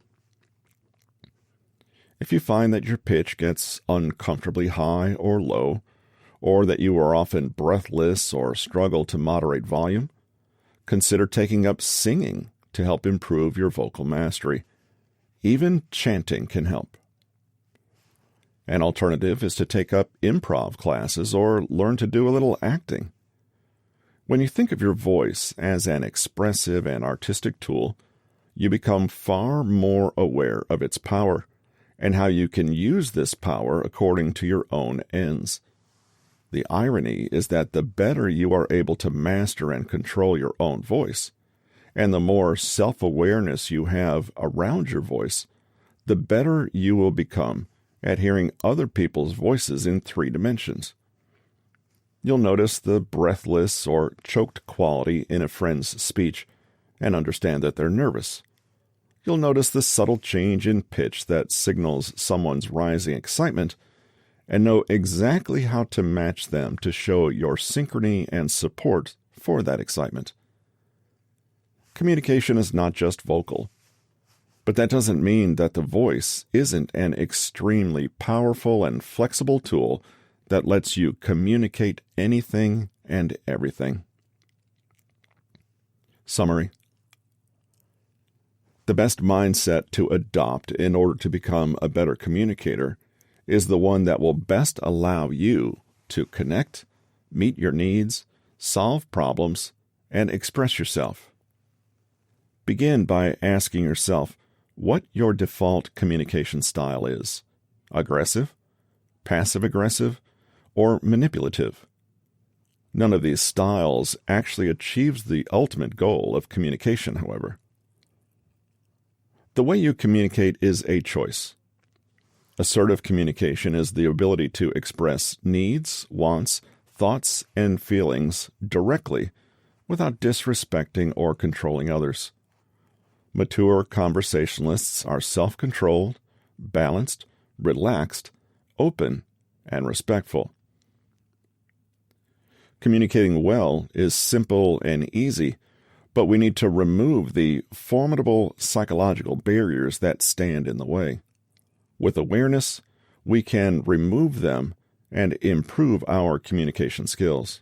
If you find that your pitch gets uncomfortably high or low, or that you are often breathless or struggle to moderate volume, consider taking up singing to help improve your vocal mastery. Even chanting can help. An alternative is to take up improv classes or learn to do a little acting. When you think of your voice as an expressive and artistic tool, you become far more aware of its power and how you can use this power according to your own ends. The irony is that the better you are able to master and control your own voice, and the more self-awareness you have around your voice, the better you will become at hearing other people's voices in 3 dimensions. You'll notice the breathless or choked quality in a friend's speech and understand that they're nervous. You'll notice the subtle change in pitch that signals someone's rising excitement and know exactly how to match them to show your synchrony and support for that excitement. Communication is not just vocal, but that doesn't mean that the voice isn't an extremely powerful and flexible tool that lets you communicate anything and everything. Summary. The best mindset to adopt in order to become a better communicator is the one that will best allow you to connect, meet your needs, solve problems, and express yourself. Begin by asking yourself what your default communication style is: aggressive, passive-aggressive, or manipulative. None of these styles actually achieves the ultimate goal of communication, however. The way you communicate is a choice. Assertive communication is the ability to express needs, wants, thoughts, and feelings directly without disrespecting or controlling others. Mature conversationalists are self-controlled, balanced, relaxed, open, and respectful. Communicating well is simple and easy, but we need to remove the formidable psychological barriers that stand in the way. With awareness, we can remove them and improve our communication skills.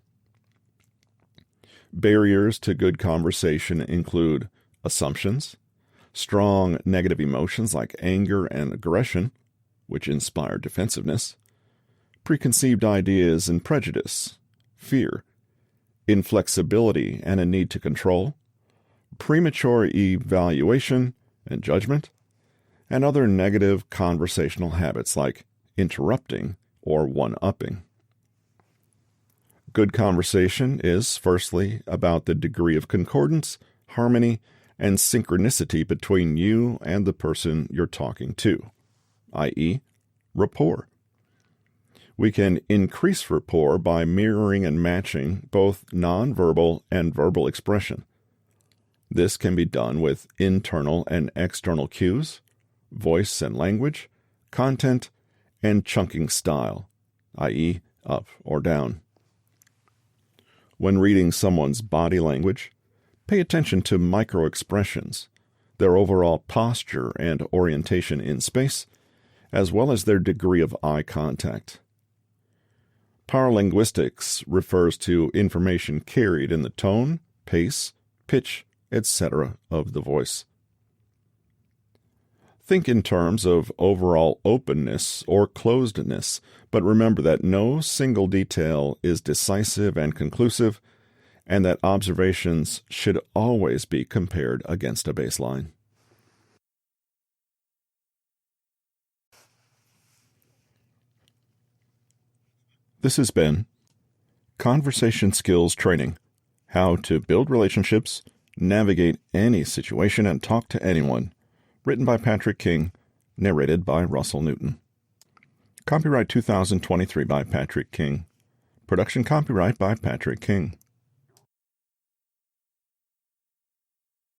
Barriers to good conversation include assumptions, strong negative emotions like anger and aggression, which inspire defensiveness, preconceived ideas and prejudice, fear, inflexibility and a need to control, premature evaluation and judgment, and other negative conversational habits like interrupting or one-upping. Good conversation is, firstly, about the degree of concordance, harmony, and synchronicity between you and the person you're talking to, i.e., rapport. We can increase rapport by mirroring and matching both nonverbal and verbal expression. This can be done with internal and external cues, voice and language, content, and chunking style, i.e., up or down. When reading someone's body language, pay attention to microexpressions, their overall posture and orientation in space, as well as their degree of eye contact. Paralinguistics refers to information carried in the tone, pace, pitch, etc. of the voice. Think in terms of overall openness or closedness, but remember that no single detail is decisive and conclusive, and that observations should always be compared against a baseline. This has been Conversation Skills Training: How to Build Relationships, Navigate Any Situation, and Talk to Anyone, written by Patrick King, narrated by Russell Newton. Copyright 2023 by Patrick King. Production copyright by Patrick King.